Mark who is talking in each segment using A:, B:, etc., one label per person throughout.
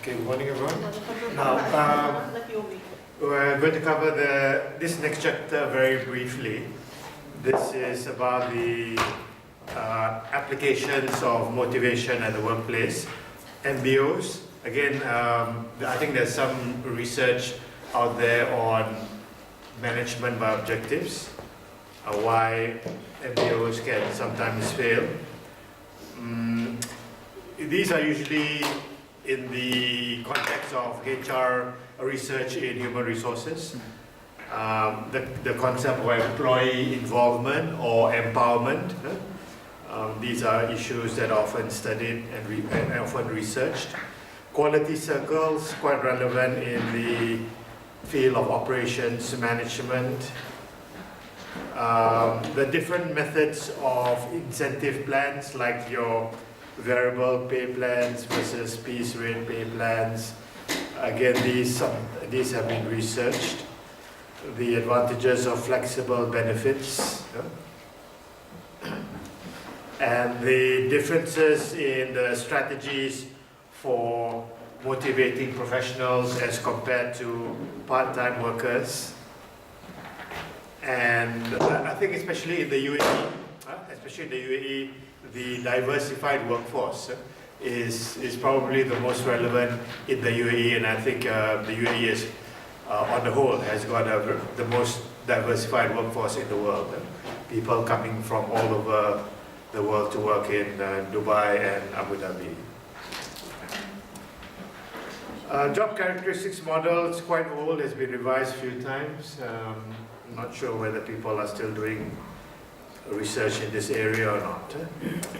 A: Okay, good morning everyone. Now, we're going to cover this next chapter very briefly. This is about the applications of motivation at the workplace, MBOs. Again, I think there's some research out there on management by objectives, why MBOs can sometimes fail. These are usually in the context of HR research in human resources. The concept of employee involvement or empowerment. These are issues that are often studied and often researched. Quality circles, quite relevant in the field of operations management. The different methods of incentive plans, like your variable pay plans versus piece rate pay plans. Again, these have been researched. The advantages of flexible benefits, and the differences in the strategies for motivating professionals as compared to part-time workers. And I think especially in the UAE, the diversified workforce is probably the most relevant in the UAE, and I think the UAE is, on the whole, has got the most diversified workforce in the world. People coming from all over the world to work in Dubai and Abu Dhabi. Job characteristics model is quite old, has been revised a few times. I'm not sure whether people are still doing research in this area or not.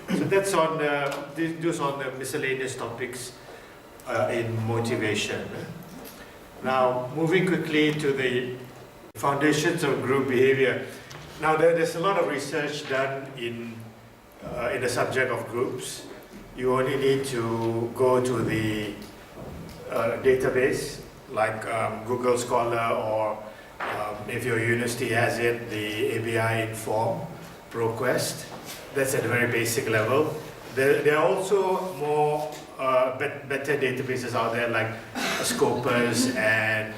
A: So that's on those on the miscellaneous topics in motivation. Now, moving quickly to the foundations of group behavior. Now, there's a lot of research done in the subject of groups. You only need to go to the database, like Google Scholar, or if your university has it, the ABI Inform, ProQuest. That's at a very basic level. There are also more better databases out there, like Scopus and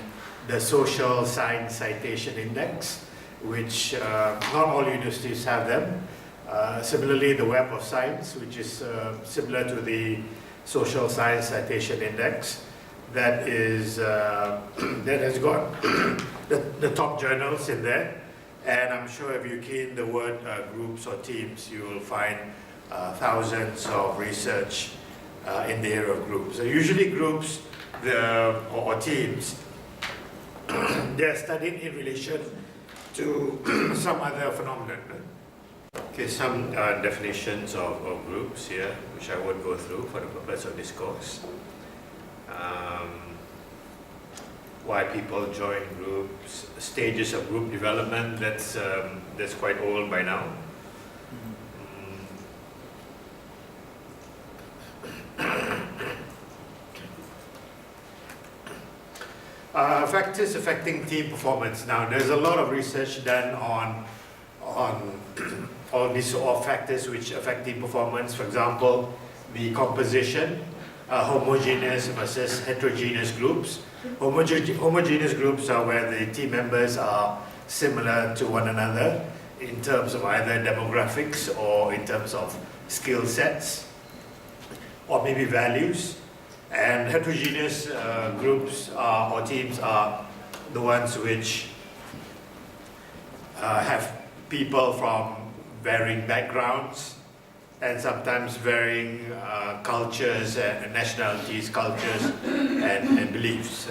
A: the Social Science Citation Index, which not all universities have them. Similarly, the Web of Science, which is similar to the Social Science Citation Index, that has got the top journals in there. And I'm sure if you key in the word groups or teams, you will find thousands of research in the area of groups. So usually groups or teams, they're studied in relation to some other phenomenon. Okay, some definitions of groups here, which I won't go through for the purpose of this course. Why people join groups, stages of group development, that's quite old by now. Factors affecting team performance. Now, there's a lot of research done on all these factors which affect team performance. For example, the composition, homogeneous versus heterogeneous groups. Homogeneous groups are where the team members are similar to one another in terms of either demographics or in terms of skill sets or maybe values. And heterogeneous groups or teams are the ones which have people from varying backgrounds and sometimes varying cultures and nationalities, cultures and beliefs.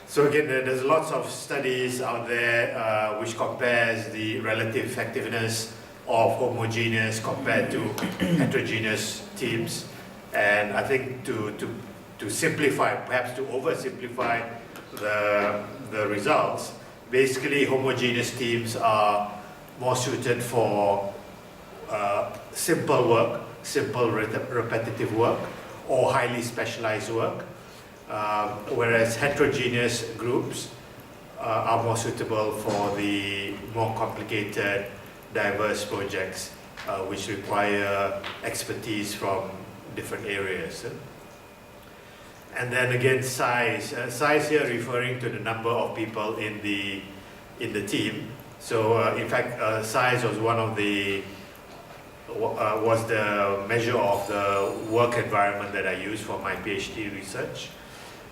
A: So again, there's lots of studies out there which compares the relative effectiveness of homogeneous compared to heterogeneous teams. And I think to simplify, perhaps to oversimplify the results, basically homogeneous teams are more suited for simple work, simple repetitive work, or highly specialized work, whereas heterogeneous groups are more suitable for the more complicated, diverse projects which require expertise from different areas. And then again, size. Size here referring to the number of people in the team. So in fact, size was one of the was the measure of the work environment that I used for my PhD research.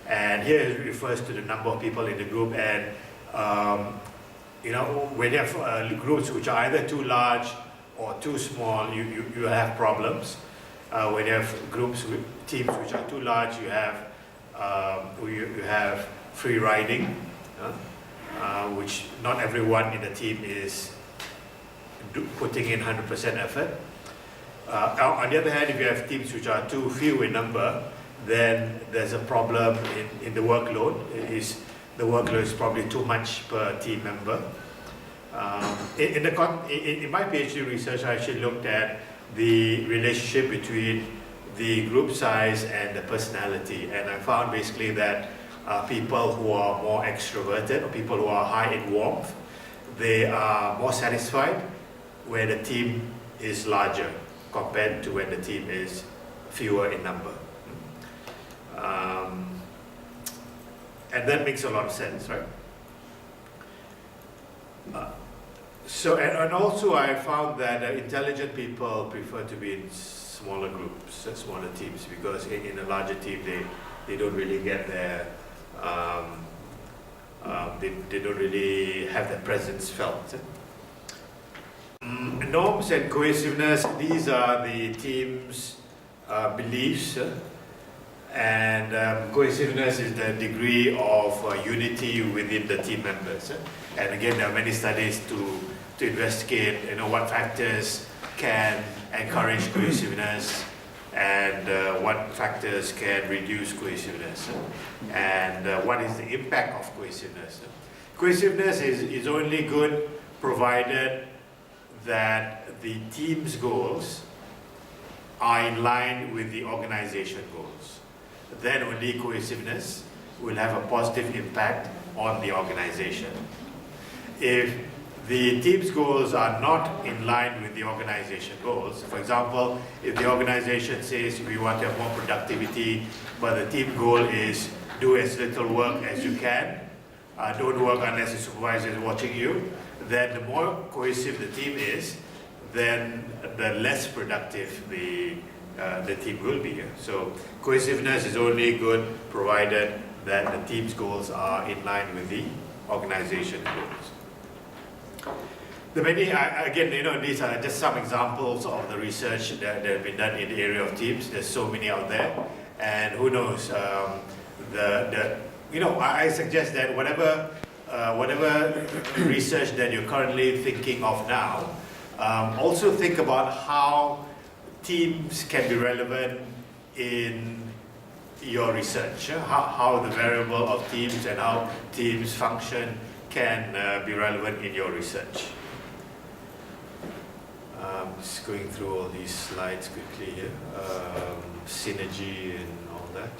A: And here it refers to the number of people in the group. And you know, when you have groups which are either too large or too small, you have problems. When you have groups with teams which are too large, you have free riding, which not everyone in the team is putting in 100% effort. On the other hand, if you have teams which are too few in number, then there's a problem in the workload. The workload is probably too much per team member. In my PhD research, I actually looked at the relationship between the group size and the personality, and I found basically that people who are more extroverted or people who are high in warmth, they are more satisfied when the team is larger compared to when the team is fewer in number. And that makes a lot of sense, right? And also I found that intelligent people prefer to be in smaller groups, smaller teams, because in a larger team they don't really get their they don't really have their presence felt. Norms and cohesiveness, these are the team's beliefs, and cohesiveness is the degree of unity within the team members. And again, there are many studies to investigate, what factors can encourage cohesiveness and what factors can reduce cohesiveness, and what is the impact of cohesiveness. Cohesiveness is only good provided that the team's goals are in line with the organization goals. Then only cohesiveness will have a positive impact on the organization. If the team's goals are not in line with the organization goals, for example, if the organization says we want to have more productivity, but the team goal is do as little work as you can, don't work unless the supervisor is watching you, then the more cohesive the team is, then the less productive the team will be. So cohesiveness is only good provided that the team's goals are in line with the organization goals. The many, again, these are just some examples of the research that have been done in the area of teams. There's so many out there, and who knows, I suggest that whatever research that you're currently thinking of now, also think about how teams can be relevant in your research, how the variable of teams and how teams function can be relevant in your research. Just going through all these slides quickly here, synergy and all that.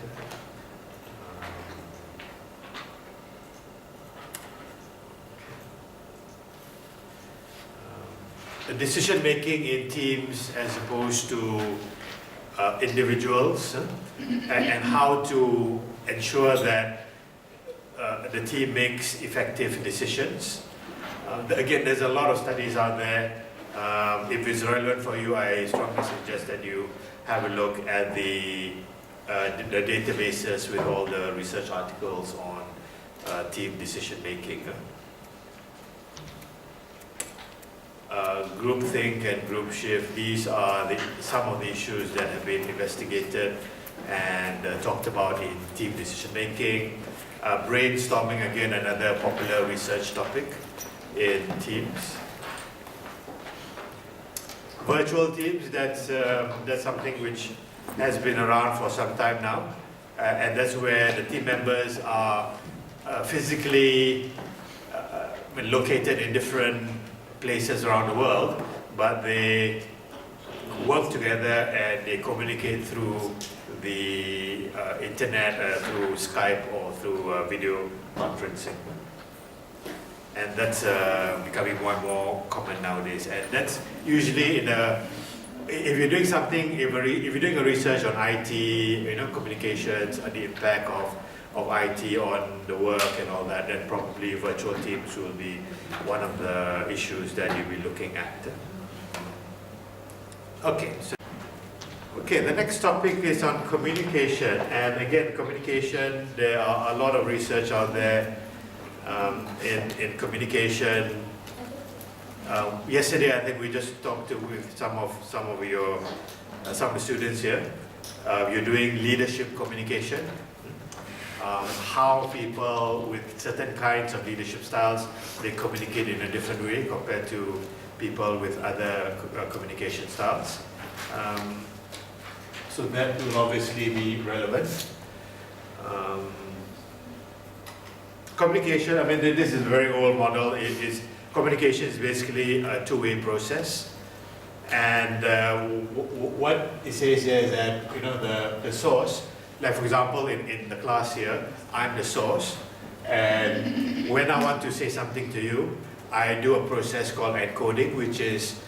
A: The decision making in teams as opposed to individuals, and how to ensure that the team makes effective decisions. Again, there's a lot of studies out there. If it's relevant for you, I strongly suggest that you have a look at the databases with all the research articles on team decision making. Groupthink and group shift, these are some of the issues that have been investigated and talked about in team decision making. Brainstorming, again, another popular research topic in teams. Virtual teams, that's something which has been around for some time now, and that's where the team members are physically located in different places around the world, but they work together and they communicate through the internet, through Skype or through video conferencing. And that's becoming more and more common nowadays. And that's usually in a if you're doing something, if you're doing a research on IT, communications, and the impact of IT on the work and all that, then probably virtual teams will be one of the issues that you'll be looking at. Okay, the next topic is on communication. And again, communication, there are a lot of research out there in communication. Yesterday, I think we just talked with some of the students here. You're doing leadership communication. How people with certain kinds of leadership styles, they communicate in a different way compared to people with other communication styles. So that will obviously be relevant. Communication, I mean, this is a very old model. Communication is basically a two-way process. And what it says here is that, the source, like for example, in the class here, I'm the source. And when I want to say something to you, I do a process called encoding, which is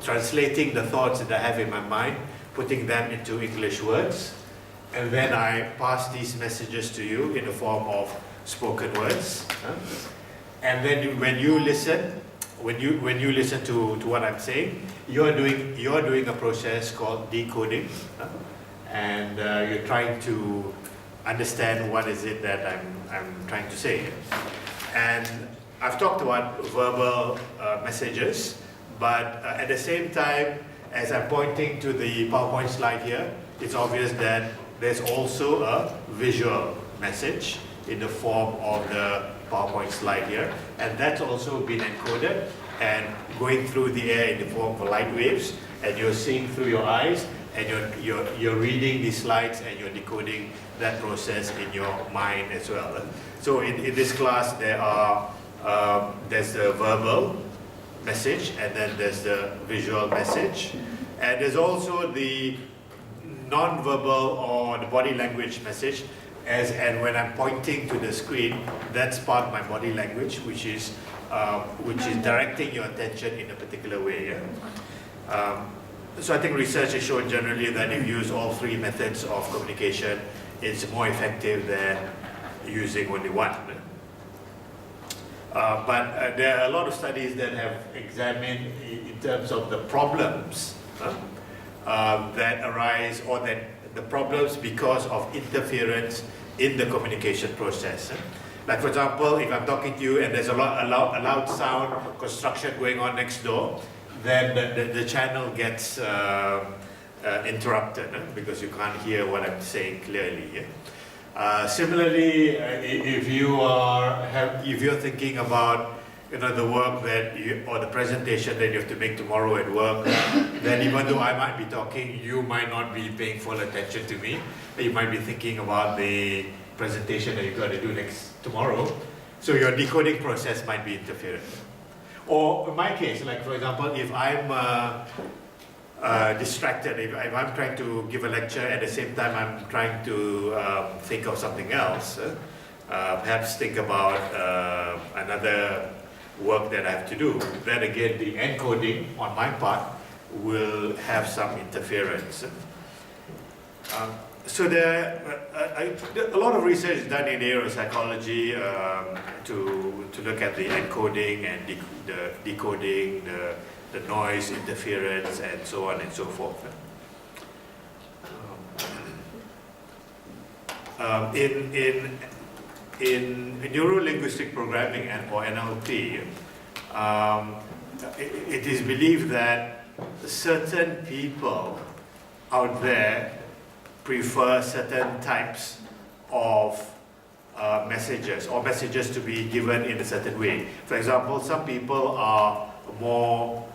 A: translating the thoughts that I have in my mind, putting them into English words, and then I pass these messages to you in the form of spoken words. And then when you listen to what I'm saying, you're doing a process called decoding, and you're trying to understand what is it that I'm trying to say. And I've talked about verbal messages, but at the same time, as I'm pointing to the PowerPoint slide here, it's obvious that there's also a visual message in the form of the PowerPoint slide here, and that's also been encoded and going through the air in the form of light waves, and you're seeing through your eyes, and you're reading the slides and you're decoding that process in your mind as well. So in this class, there's the verbal message, and then there's the visual message, and there's also the non-verbal or the body language message. And when I'm pointing to the screen, that's part of my body language, which is directing your attention in a particular way. Yeah? So I think research has shown generally that if you use all three methods of communication, it's more effective than using only one. But there are a lot of studies that have examined in terms of the problems that arise, or that the problems because of interference in the communication process. Like for example, if I'm talking to you and there's a loud sound construction going on next door, then the channel gets interrupted because you can't hear what I'm saying clearly. Similarly, if you're thinking about the work or the presentation that you have to make tomorrow at work, then even though I might be talking, you might not be paying full attention to me. You might be thinking about the presentation that you've got to do tomorrow. So your decoding process might be interfering. Or in my case, like for example, if I'm distracted, if I'm trying to give a lecture at the same time I'm trying to think of something else, perhaps think about another work that I have to do, then again the encoding on my part will have some interference. So a lot of research is done in neuropsychology to look at the encoding and the decoding, the noise interference, and so on and so forth. In neuro-linguistic programming or NLP, it is believed that certain people out there prefer certain types of messages, or messages to be given in a certain way. For example, some people are more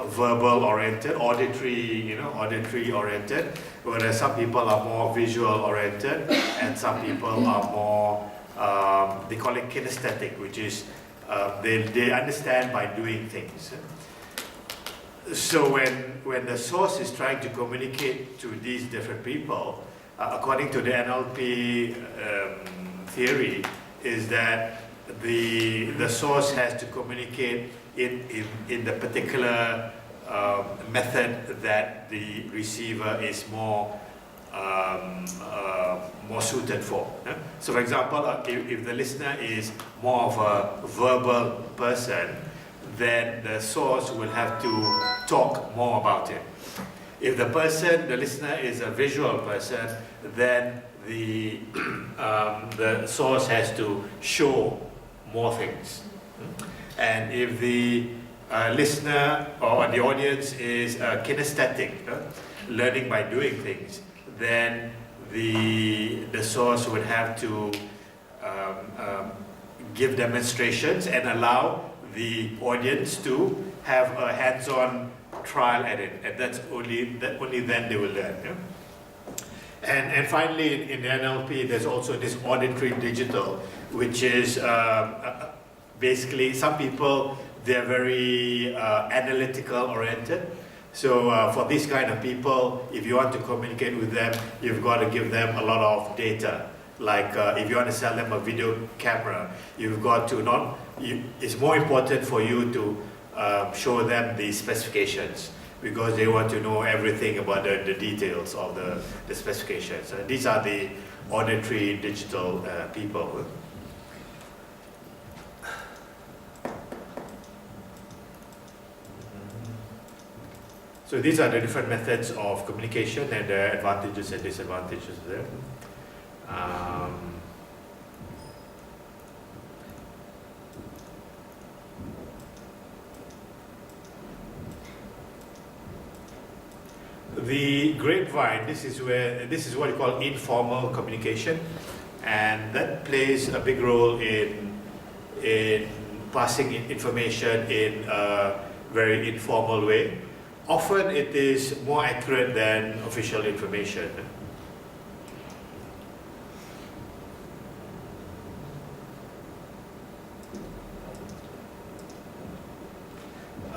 A: verbal oriented, auditory oriented, whereas some people are more visual oriented, and some people are more they call it kinesthetic, which is they understand by doing things. So when the source is trying to communicate to these different people, according to the NLP theory, is that the source has to communicate in the particular method that the receiver is more suited for. So for example, if the listener is more of a verbal person, then the source will have to talk more about it. If the listener is a visual person, then the source has to show more things. And if the listener or the audience is kinesthetic, learning by doing things, then the source would have to give demonstrations and allow the audience to have a hands-on trial at it, and that's only then they will learn. Yeah? And finally, in NLP, there's also this auditory digital, which is basically, some people, they're very analytical oriented. So for these kind of people, if you want to communicate with them, you've got to give them a lot of data. Like if you want to sell them a video camera, you've got to it's more important for you to show them the specifications, because they want to know everything about the details of the specifications. These are the auditory digital people. So these are the different methods of communication and the advantages and disadvantages there. The grapevine, this is what you call informal communication, and that plays a big role in passing information in a very informal way. Often it is more accurate than official information.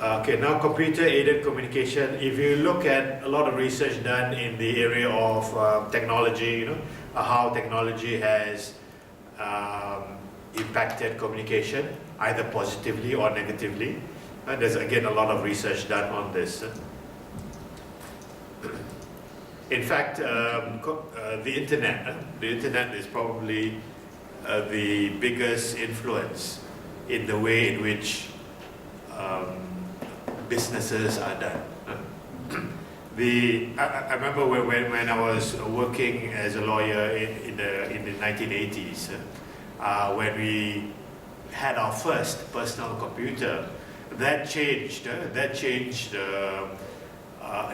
A: Okay, now computer-aided communication. If you look at a lot of research done in the area of technology, how technology has impacted communication, either positively or negatively. There's again a lot of research done on this. In fact, the internet is probably the biggest influence in the way in which businesses are done. I remember when I was working as a lawyer in the 1980s, when we had our first personal computer. That changed the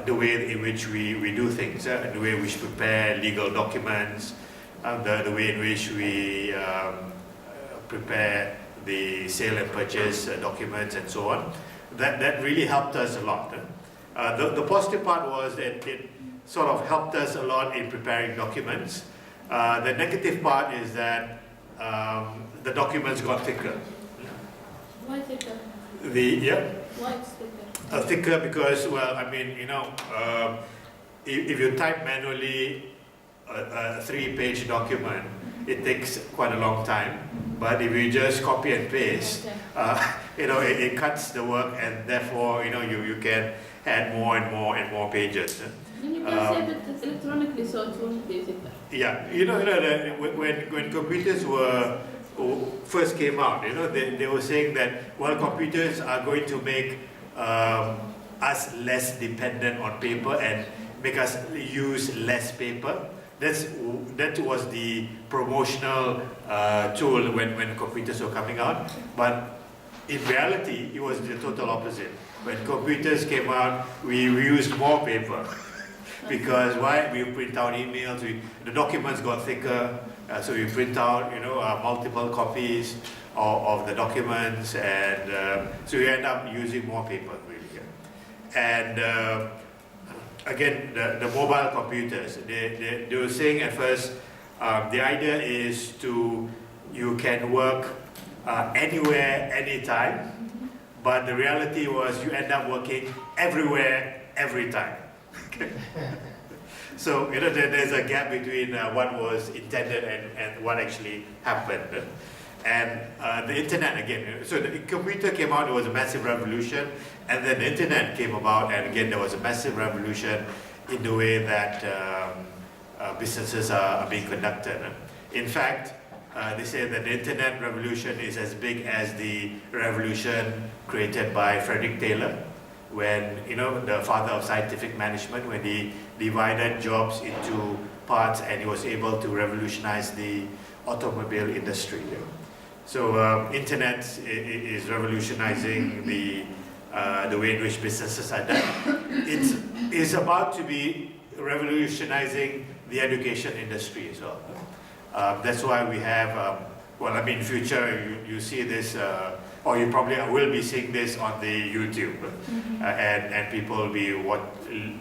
A: way in which we do things, the way in which we prepare legal documents, the way in which we prepare the sale and purchase documents and so on. That really helped us a lot. The positive part was that it sort of helped us a lot in preparing documents. The negative part is that the documents got thicker.
B: Why thicker?
A: Why
B: it's thicker?
A: Thicker because, well, I mean, if you type manually a 3-page document, it takes quite a long time. But if you just copy and paste, it cuts the work, and therefore, you can add more and more and more pages.
B: And you can save it electronically, so it won't be thicker.
A: Yeah, when computers first came out, they were saying that, well, computers are going to make us less dependent on paper and make us use less paper. That was the promotional tool when computers were coming out. But in reality, it was the total opposite. When computers came out, we used more paper. Because why? We print out emails, the documents got thicker, so we print out multiple copies of the documents, and so we end up using more paper, really. And again, the mobile computers, they were saying at first, the idea is you can work anywhere, anytime, but the reality was you end up working everywhere, every time. So there's a gap between what was intended and what actually happened. And the internet again, so the computer came out, it was a massive revolution, and then the internet came about, and again there was a massive revolution in the way that businesses are being conducted. In fact, they say that the internet revolution is as big as the revolution created by Frederick Taylor, when, you know, the father of scientific management, when he divided jobs into parts and he was able to revolutionize the automobile industry. So internet is revolutionizing the way in which businesses are done. It's about to be revolutionizing the education industry as well. That's why we have, well, I mean, in future you see this, or you probably will be seeing this on the YouTube, and people will be watching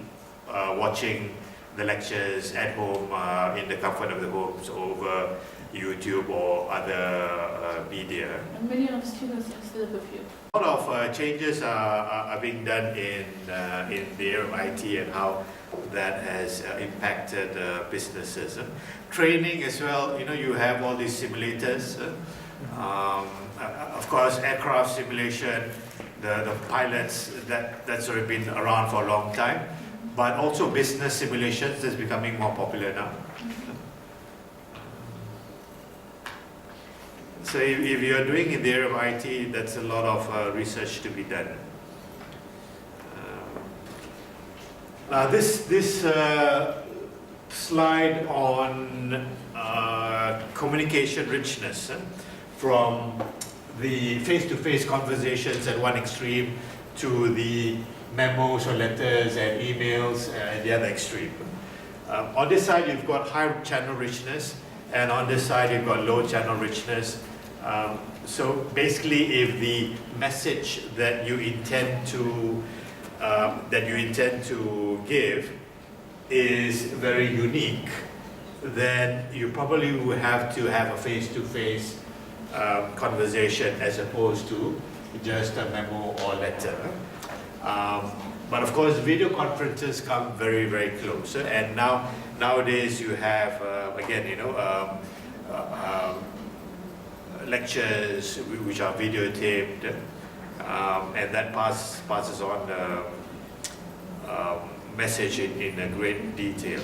A: the lectures at home in the comfort of the homes over YouTube or other media.
B: And many of students instead of a few.
A: A lot of changes are being done in the area of IT and how that has impacted businesses. Training as well, you know, you have all these simulators. Of course, aircraft simulation, the pilots, that's already been around for a long time. But also business simulations is becoming more popular now. So if you're doing in the area of IT, that's a lot of research to be done. This slide on communication richness, from the face-to-face conversations at one extreme to the memos or letters and emails at the other extreme. On this side you've got high channel richness, and on this side you've got low channel richness. So basically, if the message that you intend to give is very unique, then you probably will have to have a face-to-face conversation as opposed to just a memo or letter. But of course, video conferences come very, very close. And nowadays you have, again, you know, lectures which are videotaped, and that passes on the message in a great detail.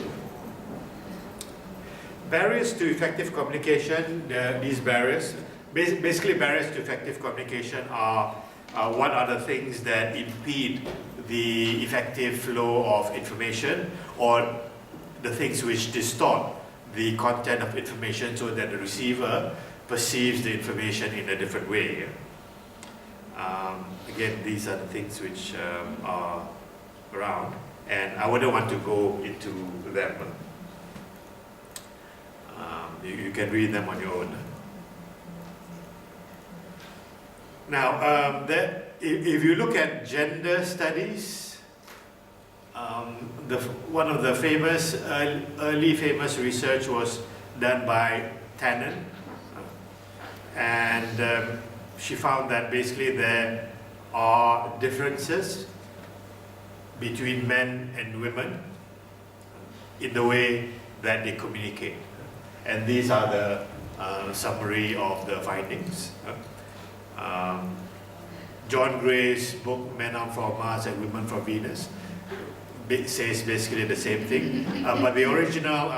A: Barriers to effective communication, these barriers, basically barriers to effective communication are what are the things that impede the effective flow of information, or the things which distort the content of information so that the receiver perceives the information in a different way. Again, these are the things which are around, and I wouldn't want to go into them. You can read them on your own. Now, if you look at gender studies, one of the early famous research was done by Tannen, and she found that basically there are differences between men and women in the way that they communicate. And these are the summary of the findings. John Gray's book, Men Are From Mars and Women From Venus, says basically the same thing. But the original,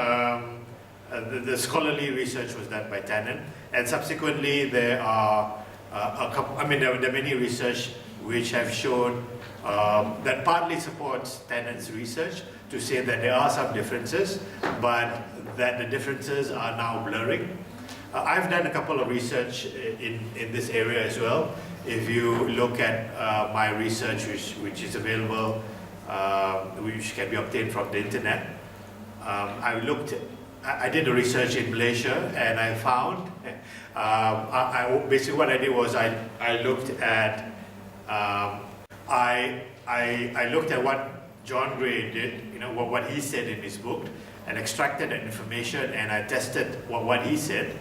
A: the scholarly research was done by Tannen, and subsequently there are there are many research which have shown that partly supports Tannen's research to say that there are some differences, but that the differences are now blurring. I've done a couple of research in this area as well. If you look at my research, which is available, which can be obtained from the internet, I did a research in Malaysia, and I found, basically what I did was I looked at I looked at what John Gray did, you know, what he said in his book, and extracted that information, and I tested what he said.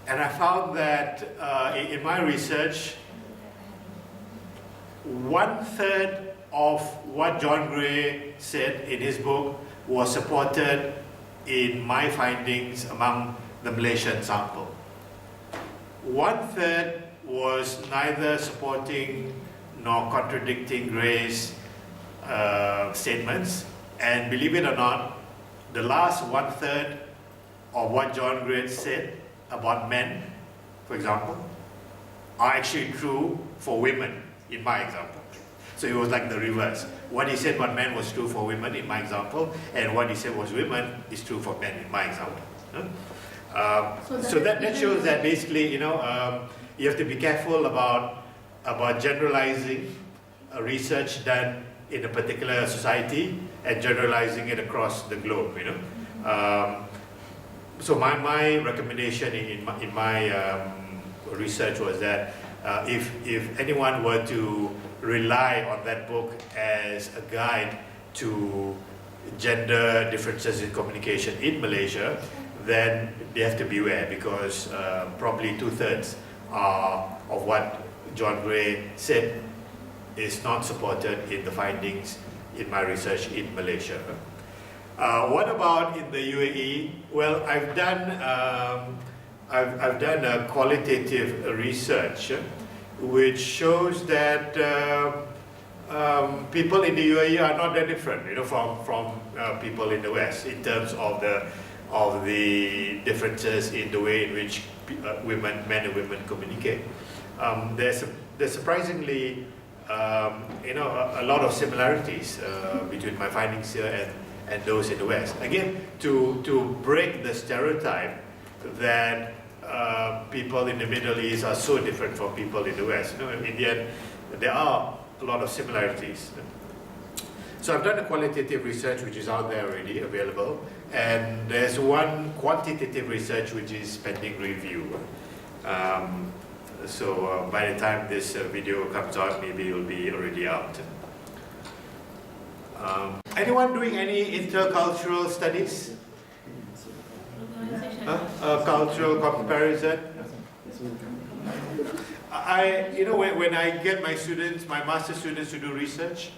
A: And I found that in my research, 1/3 of what John Gray said in his book was supported in my findings among the Malaysian sample. 1/3 was neither supporting nor contradicting Gray's statements, and believe it or not, the last 1/3 of what John Gray said about men, for example, are actually true for women in my example. So it was like the reverse. What he said about men was true for women in my example, and what he said was women is true for men in my example. So that shows that basically, you have to be careful about generalizing research done in a particular society and generalizing it across the globe. So my recommendation in my research was that if anyone were to rely on that book as a guide to gender differences in communication in Malaysia, then they have to beware, because probably 2/3 of what John Gray said is not supported in the findings in my research in Malaysia. What about in the UAE? Well, I've done a qualitative research which shows that people in the UAE are not that different, from people in the West in terms of the differences in the way in which men and women communicate. There's surprisingly a lot of similarities between my findings here and those in the West. Again, to break the stereotype that people in the Middle East are so different from people in the West. In the end, there are a lot of similarities. So I've done a qualitative research which is out there already available, and there's one quantitative research which is pending review. So by the time this video comes out, maybe it will be already out. Anyone doing any intercultural studies? Cultural comparison? When I get my students, my master students to do research,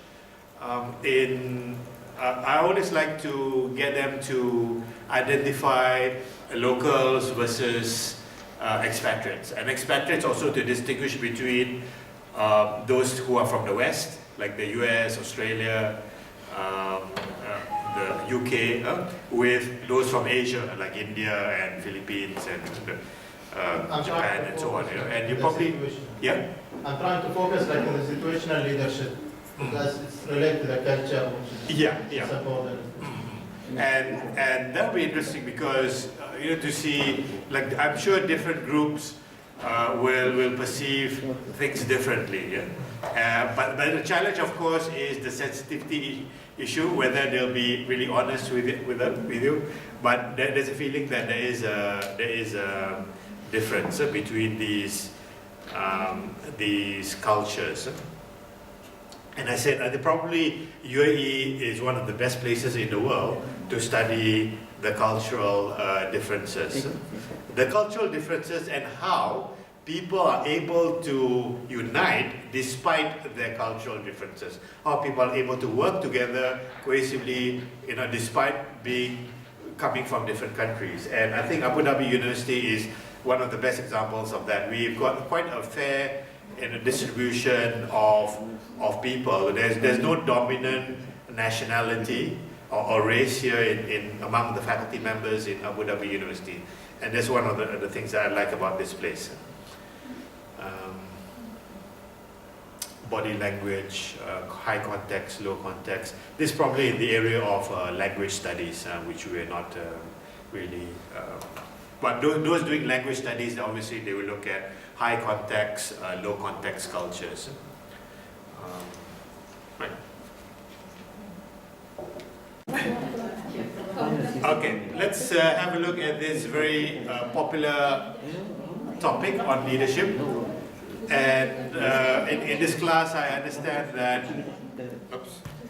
A: I always like to get them to identify locals versus expatriates, and expatriates also to distinguish between those who are from the West, like the US, Australia, the UK, with those from Asia, like India and Philippines and Japan and so on. And you probably, yeah.
C: I'm trying to focus like on the situational leadership, because it's related to the culture, which is supported.
A: And that would be interesting, because to see, like, I'm sure different groups will perceive things differently. But the challenge, of course, is the sensitivity issue, whether they'll be really honest with you. But there's a feeling that there is a difference between these cultures. And I said, probably UAE is one of the best places in the world to study the cultural differences. The cultural differences and how people are able to unite despite their cultural differences. How people are able to work together cohesively, despite coming from different countries. And I think Abu Dhabi University is one of the best examples of that. We've got quite a fair distribution of people. There's no dominant nationality or race here among the faculty members in Abu Dhabi University, and that's one of the things that I like about this place. Body language, high context, low context. This is probably in the area of language studies, which we're not really. But those doing language studies, obviously they will look at high context, low context cultures. Right. Okay, let's have a look at this very popular topic on leadership. And in this class, I understand that.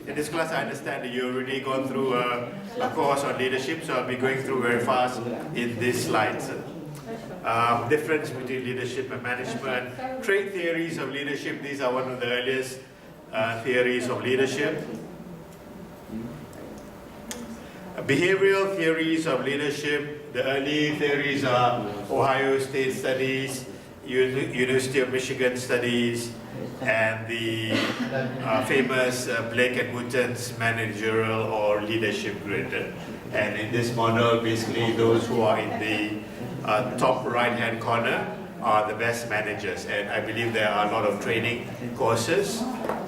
A: In this class, I understand that you've already gone through a course on leadership, so I'll be going through very fast in these slides. Difference between leadership and management. Trait theories of leadership, these are one of the earliest theories of leadership. Behavioral theories of leadership, the early theories are Ohio State Studies, University of Michigan studies and the famous Blake and Wooten's managerial or leadership grid. And in this model, basically those who are in the top right-hand corner are the best managers. And I believe there are a lot of training courses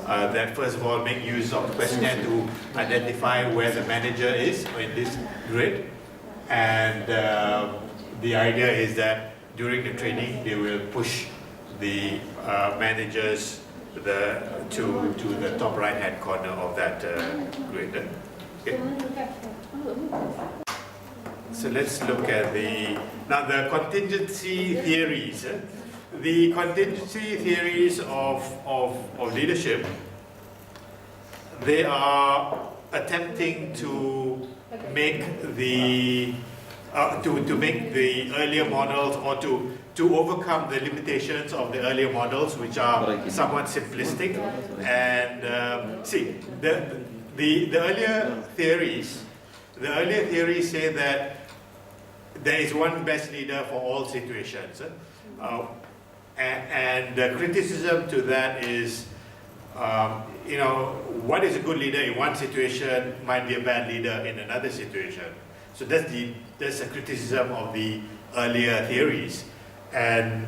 A: that first of all make use of the questionnaire to identify where the manager is in this grid. And the idea is that during the training, they will push the managers to the top right-hand corner of that grid. Okay. So let's look at the contingency theories. The contingency theories of leadership, they are attempting to make the earlier models, or to overcome the limitations of the earlier models, which are somewhat simplistic. And see, the earlier theories say that there is one best leader for all situations. And the criticism to that is, what is a good leader in one situation might be a bad leader in another situation. So that's a criticism of the earlier theories. And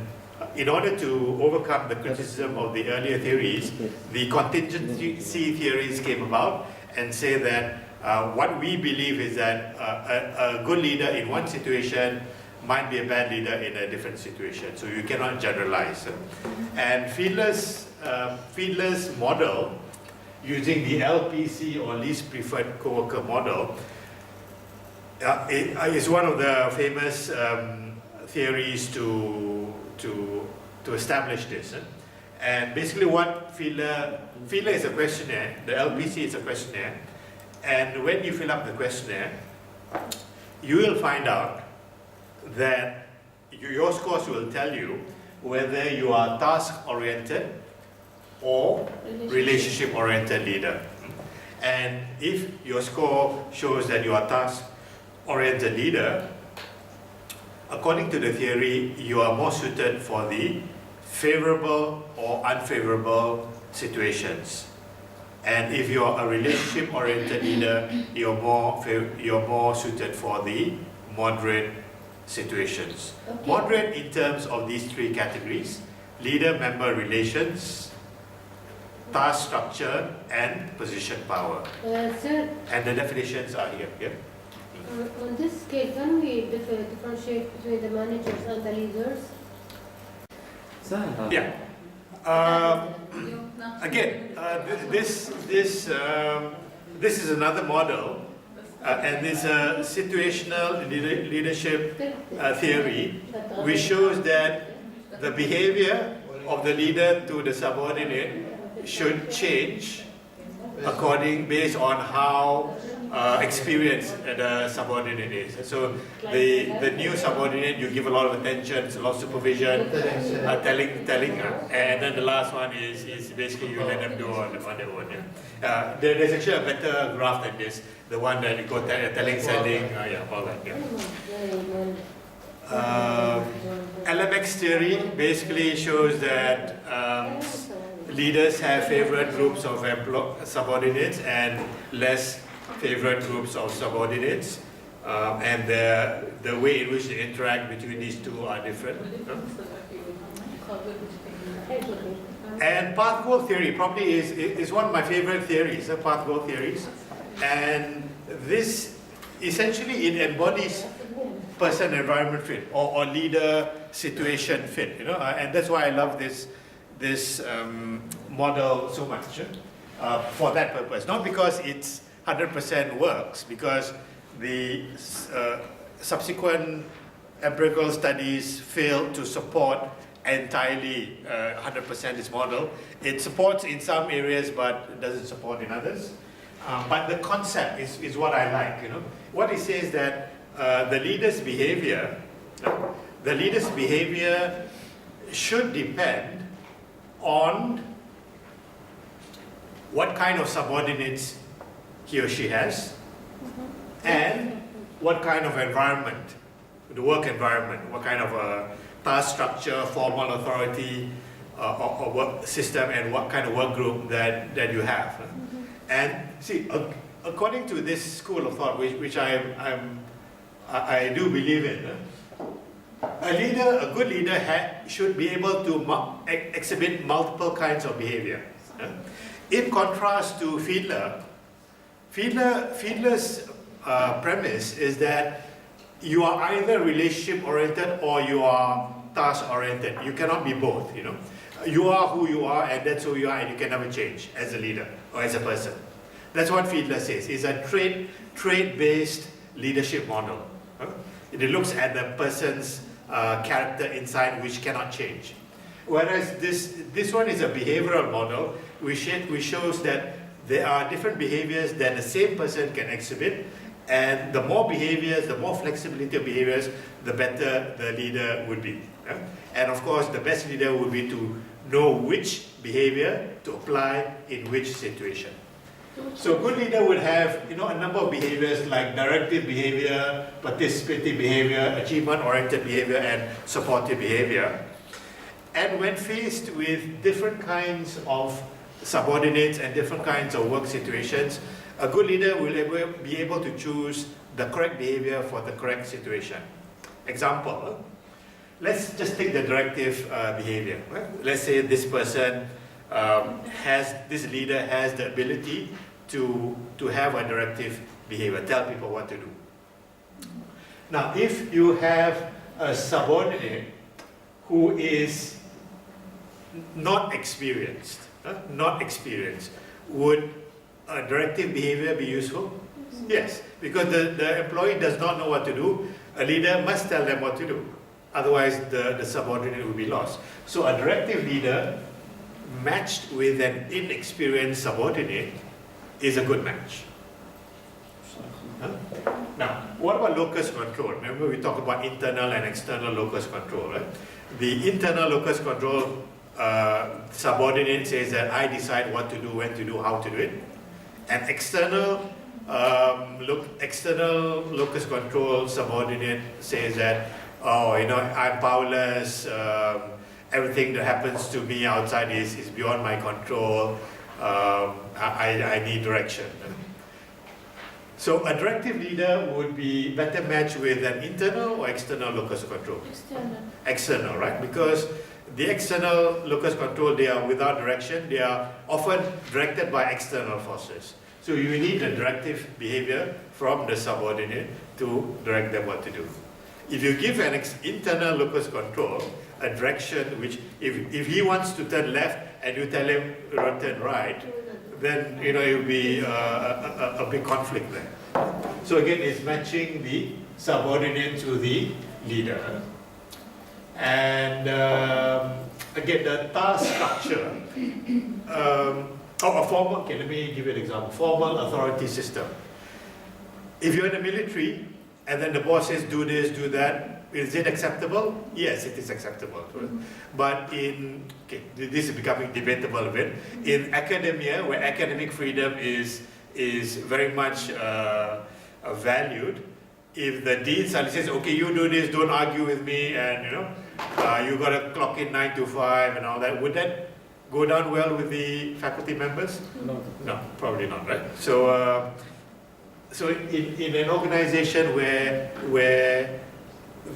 A: in order to overcome the criticism of the earlier theories, the contingency theories came about and say that what we believe is that a good leader in one situation might be a bad leader in a different situation. So you cannot generalize. And Fiedler's model, using the LPC or least preferred coworker model, is one of the famous theories to establish this. And basically what Fiedler is a questionnaire, the LPC is a questionnaire, and when you fill up the questionnaire, you will find out that your scores will tell you whether you are task-oriented or relationship-oriented leader. And if your score shows that you are task-oriented leader, according to the theory, you are more suited for the favorable or unfavorable situations. And if you are a relationship-oriented leader, you're more suited for the moderate situations.
D: Okay.
A: Moderate in terms of these three categories: leader-member relations, task structure, and position power.
D: Sir,
A: And the definitions are here. Yeah?
D: on this scale, can we differentiate between the managers and the leaders?
A: Yeah. Again, this is another model, and this situational leadership theory, which shows that the behavior of the leader to the subordinate should change based on how experienced the subordinate is. So the new subordinate, you give a lot of attention, a lot of supervision, telling her. And then the last one is basically you let them do on their own. Yeah. There's actually a better graph than this, the one that you go telling, sending, all that. Yeah. LMX theory basically shows that leaders have favorite groups of subordinates and less favorite groups of subordinates, and the way in which they interact between these two are different. And path goal theory probably is one of my favorite theories, path goal theories. And this essentially it embodies person environment fit or leader situation fit, and that's why I love this model so much for that purpose. Not because it's 100% works, because the subsequent empirical studies fail to support entirely 100% this model. It supports in some areas, but it doesn't support in others. But the concept is what I like. What it says that the leader's behavior should depend on what kind of subordinates he or she has, and what kind of environment, the work environment, what kind of task structure, formal authority, or work system, and what kind of work group that you have. And see, according to this school of thought, which I do believe in, a good leader should be able to exhibit multiple kinds of behavior. In contrast to Fiedler's premise is that you are either relationship oriented or you are task oriented. You cannot be both, you know. You are who you are, and that's who you are, and you can never change as a leader or as a person. That's what Fiedler says. It's a trait-based leadership model. It looks at the person's character inside, which cannot change. Whereas this one is a behavioral model, which shows that there are different behaviors that the same person can exhibit, and the more behaviors, the more flexibility of behaviors, the better the leader would be. And of course, the best leader would be to know which behavior to apply in which situation. So a good leader would have, you know, a number of behaviors like directive behavior, participative behavior, achievement-oriented behavior, and supportive behavior. And when faced with different kinds of subordinates and different kinds of work situations, a good leader will be able to choose the correct behavior for the correct situation. Example, let's just take the directive behavior. Right? Let's say this person this leader has the ability to have a directive behavior, tell people what to do. Now, if you have a subordinate who is not experienced, would a directive behavior be useful? Yes, because the employee does not know what to do. A leader must tell them what to do. Otherwise, the subordinate will be lost. So a directive leader matched with an inexperienced subordinate is a good match. Now, what about locus control? Remember we talked about internal and external locus control, right? The internal locus control subordinate says that I decide what to do, when to do, how to do it. And external locus control subordinate says that, oh, you know, I'm powerless, everything that happens to me outside is beyond my control, I need direction. So a directive leader would be better matched with an internal or external locus control?
B: External.
A: External, right? Because the external locus control, they are without direction, they are often directed by external forces. So you need a directive behavior from the subordinate to direct them what to do. If you give an internal locus control a direction which, if he wants to turn left and you tell him turn right, then you know it will be a big conflict there. So again, it's matching the subordinate to the leader. And again, the task structure. A formal, okay, let me give you an example. Formal authority system. If you're in the military and then the boss says do this, do that, is it acceptable? Yes, it is acceptable. But this is becoming debatable a bit. In academia, where academic freedom is very much valued, if the dean suddenly says, okay, you do this, don't argue with me, and you know, you got to clock in 9 to 5 and all that, would that go down well with the faculty members? No, probably not, right? So, so in an organization where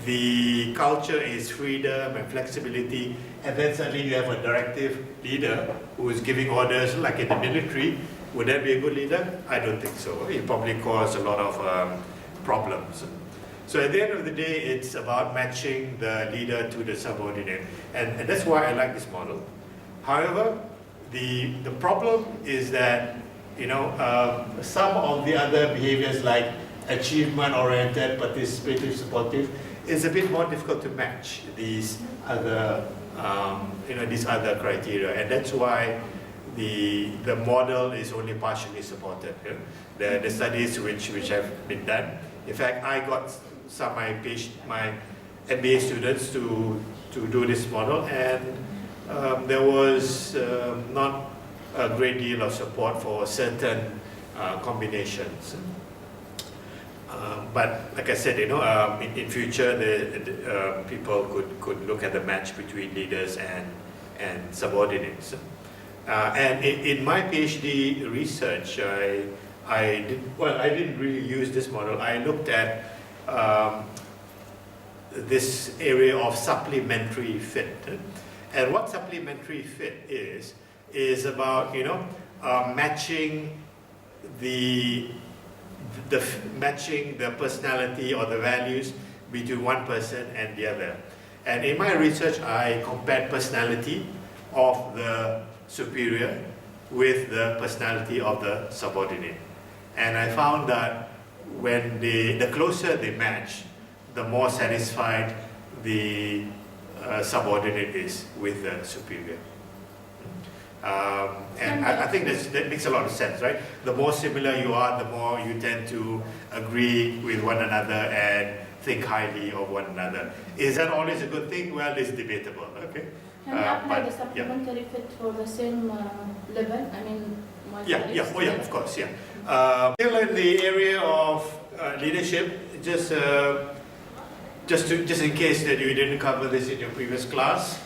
A: the culture is freedom and flexibility, and then suddenly you have a directive leader who is giving orders like in the military, would that be a good leader? I don't think so. It probably cause a lot of problems. So at the end of the day, it's about matching the leader to the subordinate, and that's why I like this model. However, the problem is that, you know, some of the other behaviors like achievement-oriented, participative, supportive, is a bit more difficult to match these other, these other criteria, and that's why the model is only partially supported. You know? The studies which have been done. In fact, I got some of my MBA students to do this model, and there was not a great deal of support for certain combinations. But like I said, in future, people could look at the match between leaders and subordinates. And in my PhD research, I didn't really use this model. I looked at this area of supplementary fit. And what supplementary fit is about, matching matching the personality or the values between one person and the other. And in my research, I compared personality of the superior with the personality of the subordinate. And I found that when the closer they match, the more satisfied the subordinate is with the superior. And I think that makes a lot of sense, right? The more similar you are, the more you tend to agree with one another and think highly of one another. Is that always a good thing? Well, it's debatable, okay?
B: Can you apply the supplementary fit for the same level? I mean,
A: of course, yeah. Still in the area of leadership, just in case that you didn't cover this in your previous class.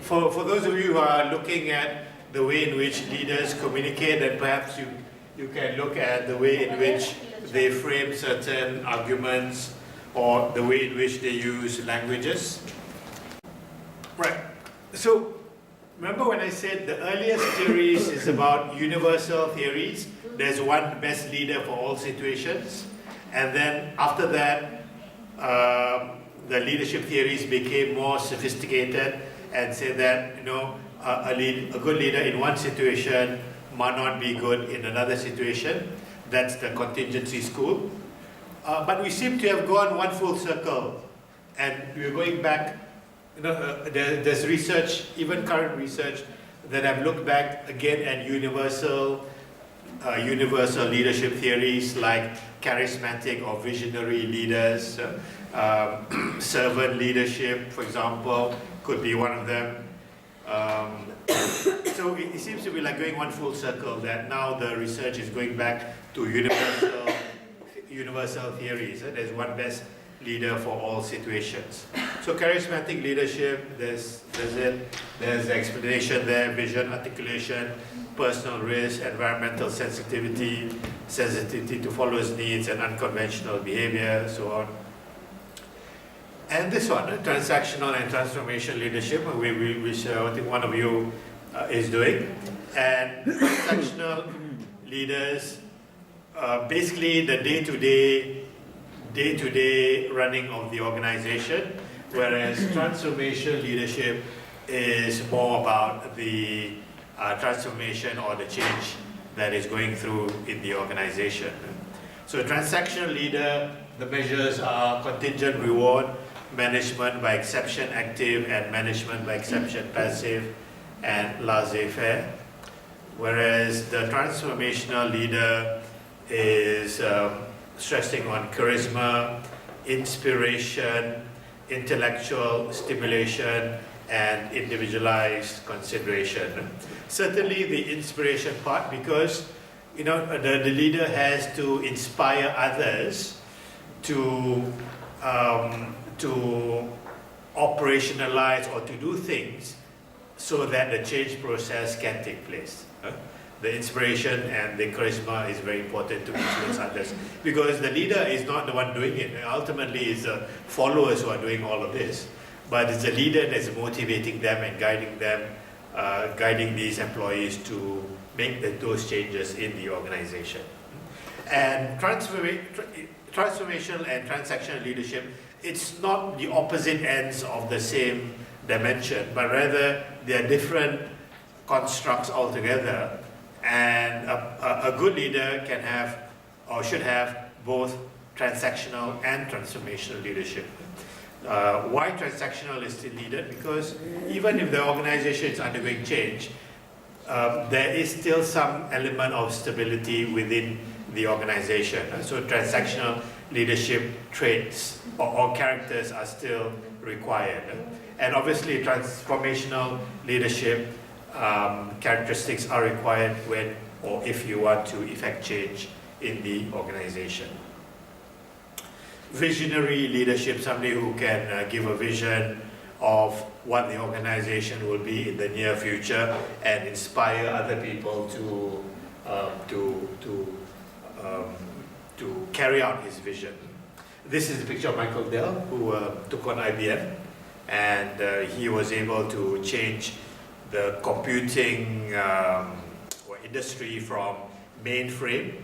A: For those of you who are looking at the way in which leaders communicate, and perhaps you can look at the way in which they frame certain arguments or the way in which they use languages. Right. So remember when I said the earliest theories is about universal theories. There's one best leader for all situations, and then after that, the leadership theories became more sophisticated and said that a good leader in one situation might not be good in another situation. That's the contingency school. But we seem to have gone one full circle, and we're going back. There's research, even current research, that have looked back again at universal leadership theories like charismatic or visionary leaders. Servant leadership, for example, could be one of them. So it seems to be like going one full circle, that now the research is going back to universal theories. There's one best leader for all situations. So charismatic leadership, there's the explanation there: vision, articulation, personal risk, environmental sensitivity to followers' needs and unconventional behavior, so on. And this one, transactional and transformation leadership, which I think one of you is doing. And transactional leaders, basically the day-to-day running of the organization, whereas transformation leadership is more about the transformation or the change that is going through in the organization. So transactional leader, the measures are contingent reward, management by exception active, and management by exception passive, and laissez-faire. Whereas the transformational leader is stressing on charisma, inspiration, intellectual stimulation, and individualized consideration. Certainly the inspiration part, because the leader has to inspire others to operationalize or to do things so that the change process can take place. The inspiration and the charisma is very important to influence others, because the leader is not the one doing it. Ultimately, it's the followers who are doing all of this, but it's the leader that's motivating them and guiding them, guiding these employees to make those changes in the organization. And transformational and transactional leadership, it's not the opposite ends of the same dimension, but rather they are different constructs altogether. And a good leader can have or should have both transactional and transformational leadership. Why transactional is still needed? Because even if the organization is undergoing change, there is still some element of stability within the organization. So transactional leadership traits or characters are still required. And obviously transformational leadership characteristics are required when or if you want to effect change in the organization. Visionary leadership, somebody who can give a vision of what the organization will be in the near future and inspire other people to carry out his vision. This is a picture of Michael Dell, who took on IBM, and he was able to change the computing industry from mainframe,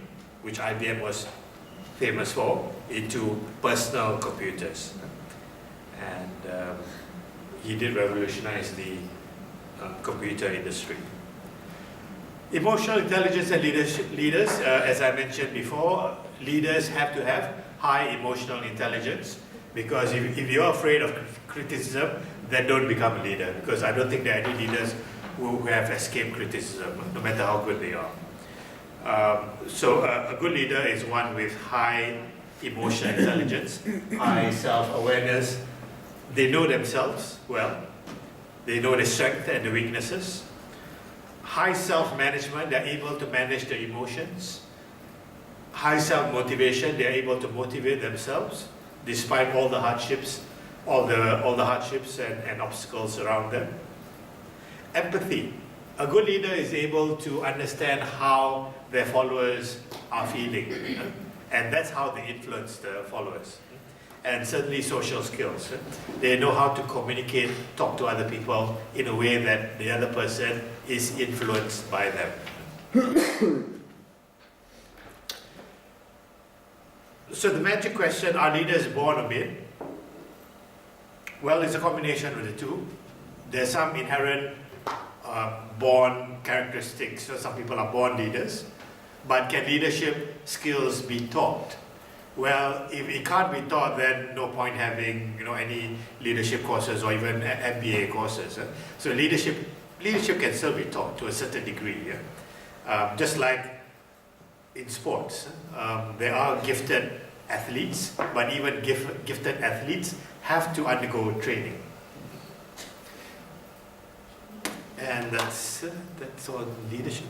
A: which IBM was famous for, into personal computers. And he did revolutionize the computer industry. Emotional intelligence and leaders, as I mentioned before, leaders have to have high emotional intelligence, because if you're afraid of criticism, then don't become a leader, because I don't think there are any leaders who have escaped criticism, no matter how good they are. So a good leader is one with high emotional intelligence, high self-awareness. They know themselves well. They know the strengths and the weaknesses. High self-management, they're able to manage their emotions. High self-motivation, they're able to motivate themselves despite all the hardships, all the hardships and obstacles around them. Empathy. A good leader is able to understand how their followers are feeling, and that's how they influence the followers. And certainly social skills. They know how to communicate, talk to other people in a way that the other person is influenced by them. So the magic question, are leaders born or made? Well, it's a combination of the two. There's some inherent born characteristics. So some people are born leaders, but can leadership skills be taught? Well, if it can't be taught, then no point having any leadership courses or even MBA courses. So leadership can still be taught to a certain degree. Just like in sports, there are gifted athletes, but even gifted athletes have to undergo training. And that's on leadership.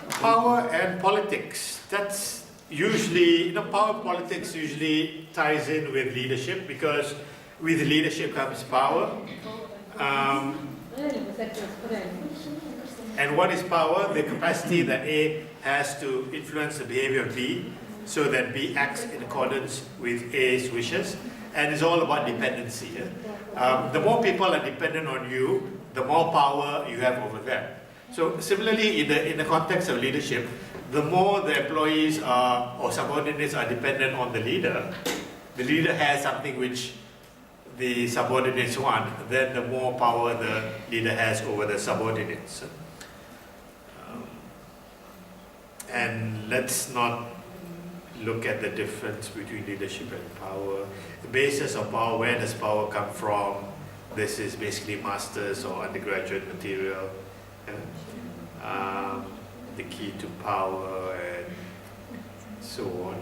A: Power and politics. That's usually, power and politics usually ties in with leadership, because with leadership comes power. And what is power? The capacity that A has to influence the behavior of B, so that B acts in accordance with A's wishes. And it's all about dependency. The more people are dependent on you, the more power you have over them. So similarly, in the context of leadership, the more the employees or subordinates are dependent on the leader has something which the subordinates want, then the more power the leader has over the subordinates. And let's not look at the difference between leadership and power. The basis of power, where does power come from? This is basically master's or undergraduate material. The key to power and so on.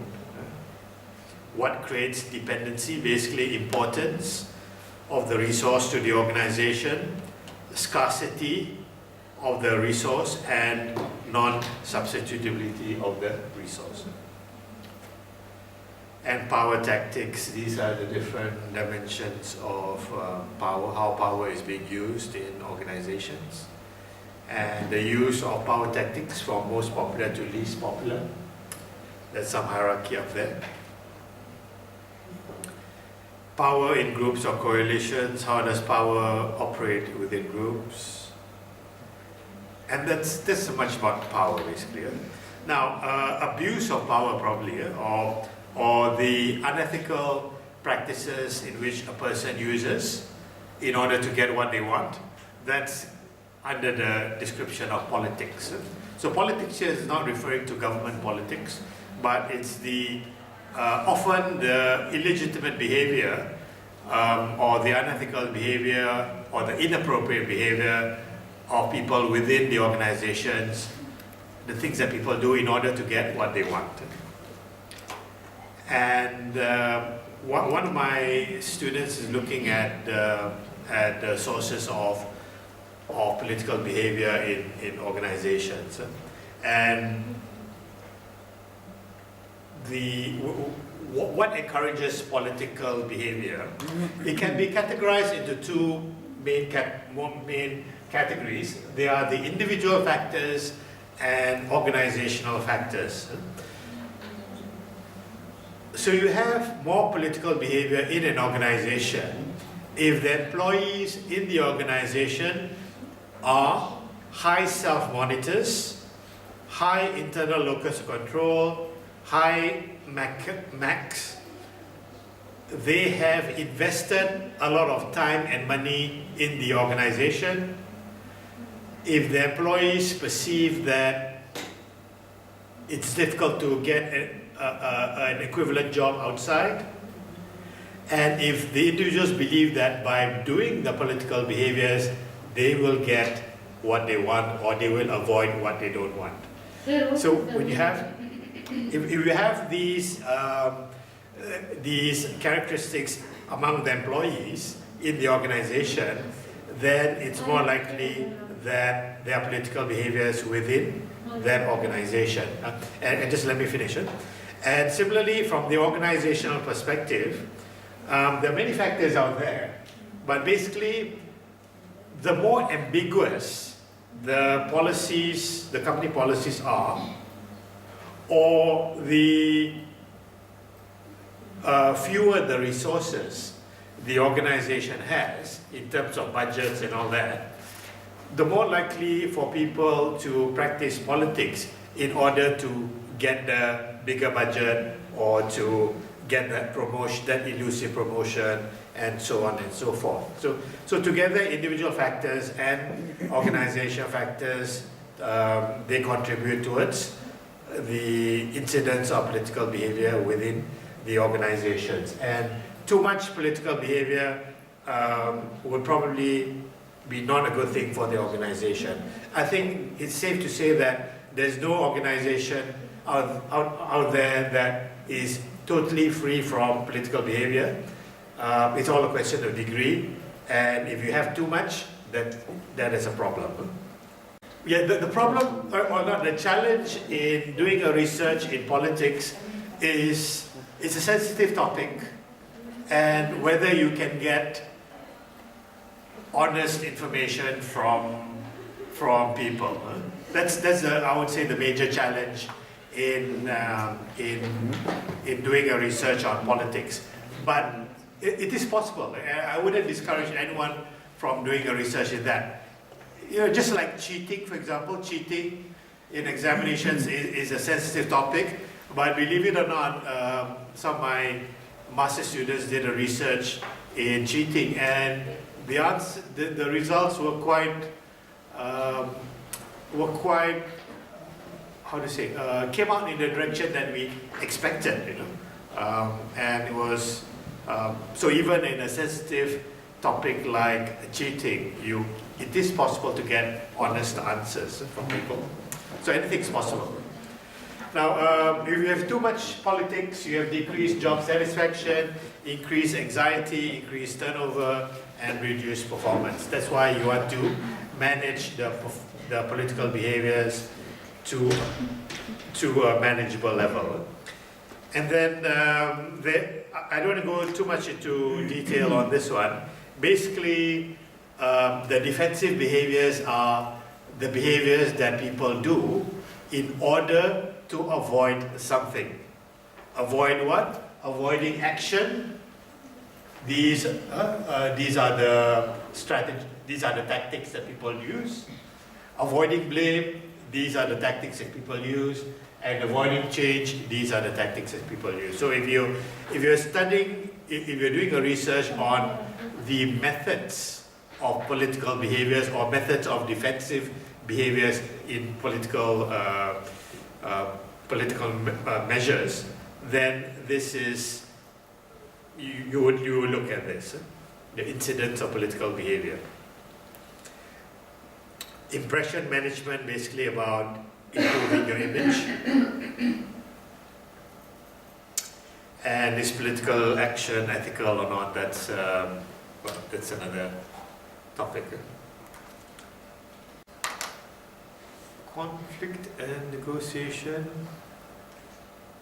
A: What creates dependency? Basically importance of the resource to the organization, scarcity of the resource, and non-substitutability of the resource. And power tactics, these are the different dimensions of power, how power is being used in organizations. And the use of power tactics from most popular to least popular. There's some hierarchy up there. Power in groups or coalitions, how does power operate within groups? And that's so much about power, basically. Now, abuse of power probably, or the unethical practices in which a person uses in order to get what they want, that's under the description of politics. So politics here is not referring to government politics, but it's often the illegitimate behavior or the unethical behavior or the inappropriate behavior of people within the organizations, the things that people do in order to get what they want. And one of my students is looking at the sources of of political behavior in organizations. And what encourages political behavior? It can be categorized into two main categories. They are the individual factors and organizational factors. So you have more political behavior in an organization if the employees in the organization are high self-monitors, high internal locus of control, high max. They have invested a lot of time and money in the organization. If the employees perceive that it's difficult to get an equivalent job outside, and if the individuals believe that by doing the political behaviors, they will get what they want or they will avoid what they don't want. So when you have, if you have these characteristics among the employees in the organization, then it's more likely that there are political behaviors within that organization. And just let me finish it. And similarly, from the organizational perspective, there are many factors out there, but basically, the more ambiguous the policies, the company policies are, or the fewer the resources the organization has in terms of budgets and all that, the more likely for people to practice politics in order to get the bigger budget or to get that promotion, that elusive promotion, and so on and so forth. So together, individual factors and organizational factors, they contribute towards the incidence of political behavior within the organizations. And too much political behavior would probably be not a good thing for the organization. I think it's safe to say that there's no organization out there that is totally free from political behavior. It's all a question of degree, and if you have too much, that is a problem. Yeah, the problem, or not, the challenge in doing a research in politics is it's a sensitive topic, and whether you can get honest information from people. That's I would say the major challenge in doing a research on politics. But it is possible. I wouldn't discourage anyone from doing a research in that. You know, just like cheating, for example, cheating in examinations is a sensitive topic. But believe it or not, some of my master students did a research in cheating, and the results were quite how to say, came out in the direction that we expected, you know. And it was, so even in a sensitive topic like cheating, it is possible to get honest answers from people. So anything's possible. Now, if you have too much politics, you have decreased job satisfaction, increased anxiety, increased turnover, and reduced performance. That's why you want to manage the political behaviors to a manageable level. And then, I don't want to go too much into detail on this one. Basically, the defensive behaviors are the behaviors that people do in order to avoid something. Avoid what? Avoiding action. These are the strategy. These are the tactics that people use. Avoiding blame. These are the tactics that people use. And avoiding change. These are the tactics that people use. So if you're studying, if you're doing a research on the methods of political behaviors or methods of defensive behaviors in political measures, then this is, you would look at this, the incidence of political behavior. Impression management, basically about improving your image. And is political action ethical or not? That's another topic. Conflict and negotiation.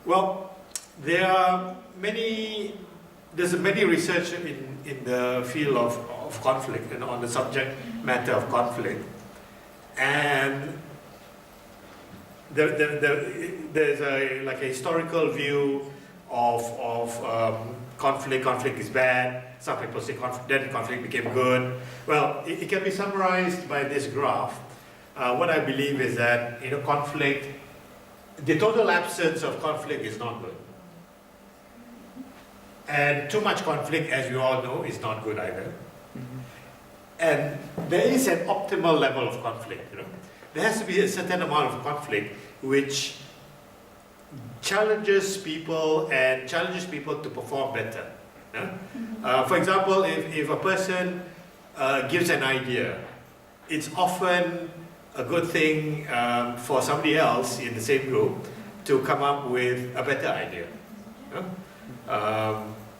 A: Well, there's many research in the field of conflict and on the subject matter of conflict. And there's a historical view of conflict. Conflict is bad. Some people say conflict became good. Well, it can be summarized by this graph. What I believe is that conflict, the total absence of conflict is not good. And too much conflict, as you all know, is not good either. And there is an optimal level of conflict. There has to be a certain amount of conflict which challenges people to perform better. For example, if a person gives an idea, it's often a good thing for somebody else in the same group to come up with a better idea.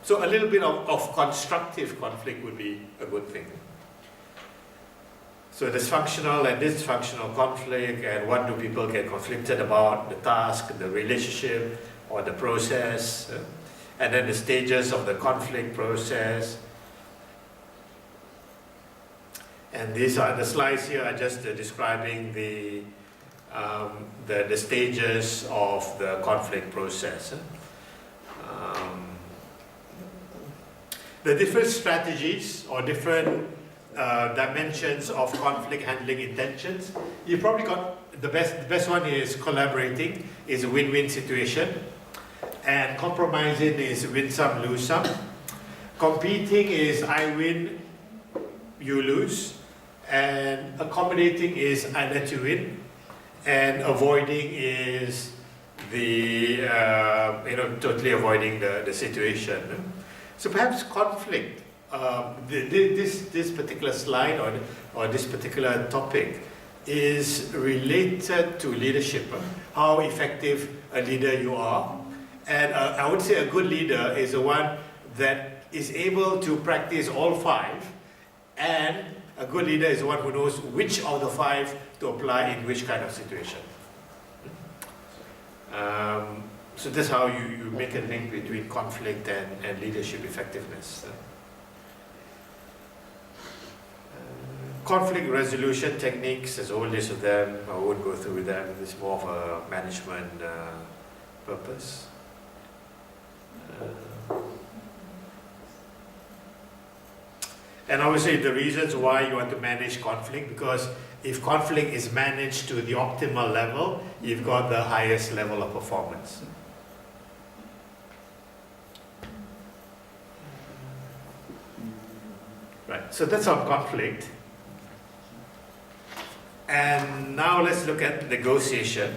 A: So a little bit of constructive conflict would be a good thing. So there's functional and dysfunctional conflict, and what do people get conflicted about? The task, the relationship, or the process, and then the stages of the conflict process. And these are the slides here are just describing the stages of the conflict process. The different strategies or different dimensions of conflict handling intentions. You probably got the best one is collaborating, is a win-win situation, and compromising is win some, lose some. Competing is I win, you lose, and accommodating is I let you win, and avoiding is the totally avoiding the situation. So perhaps conflict. This particular slide or this particular topic is related to leadership, how effective a leader you are. And I would say a good leader is the one that is able to practice all five, and a good leader is the one who knows which of the five to apply in which kind of situation. So that's how you make a link between conflict and leadership effectiveness. Conflict resolution techniques, there's a whole list of them. I won't go through them. It's more of a management purpose. And obviously the reasons why you want to manage conflict, because if conflict is managed to the optimal level, you've got the highest level of performance. Right, so that's on conflict. And now let's look at negotiation.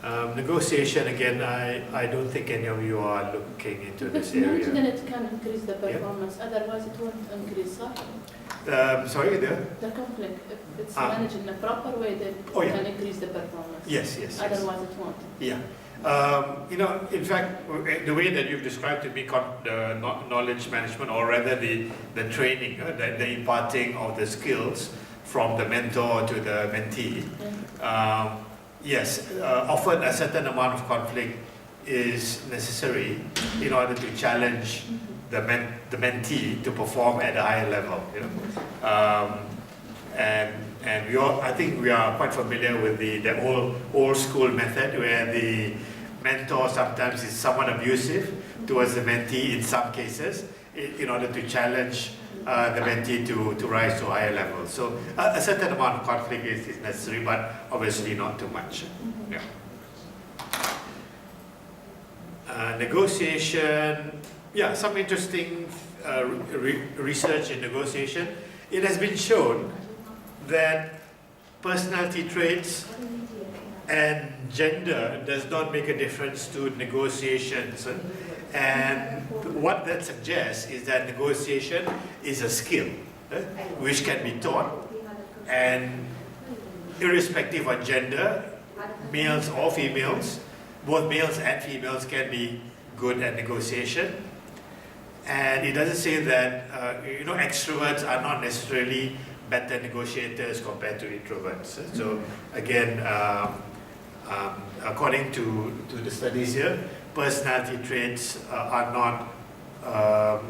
A: Negotiation, again, I don't think any of you are looking into this area.
B: Then it can increase the performance, otherwise it won't increase,
A: sorry,
B: the conflict, if it's managed in a proper way, then it can increase the performance.
A: Yes.
B: Otherwise it won't.
A: Yeah. In fact, the way that you've described to me the knowledge management, or rather the training, the imparting of the skills from the mentor to the mentee, yes, often a certain amount of conflict is necessary in order to challenge the mentee to perform at a higher level. And we all, I think we are quite familiar with the old school method, where the mentor sometimes is somewhat abusive towards the mentee in some cases, in order to challenge the mentee to rise to a higher level. So a certain amount of conflict is necessary, but obviously not too much. Yeah. Negotiation, yeah, some interesting research in negotiation. It has been shown that personality traits and gender does not make a difference to negotiations. And what that suggests is that negotiation is a skill which can be taught, and irrespective of gender, males or females, both males and females can be good at negotiation. And it doesn't say that extroverts are not necessarily better negotiators compared to introverts. So again, according to the studies here, personality traits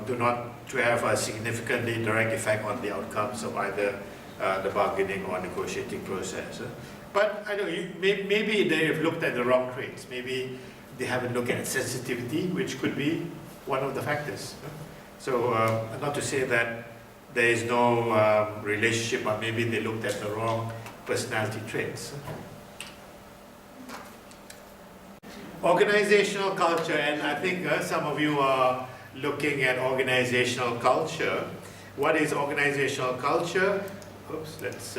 A: do not have a significantly direct effect on the outcomes of either the bargaining or negotiating process. But I know maybe they have looked at the wrong traits. Maybe they haven't looked at sensitivity, which could be one of the factors. So not to say that there is no relationship, but maybe they looked at the wrong personality traits. Organizational culture, and I think some of you are looking at organizational culture. What is organizational culture? Oops, let's...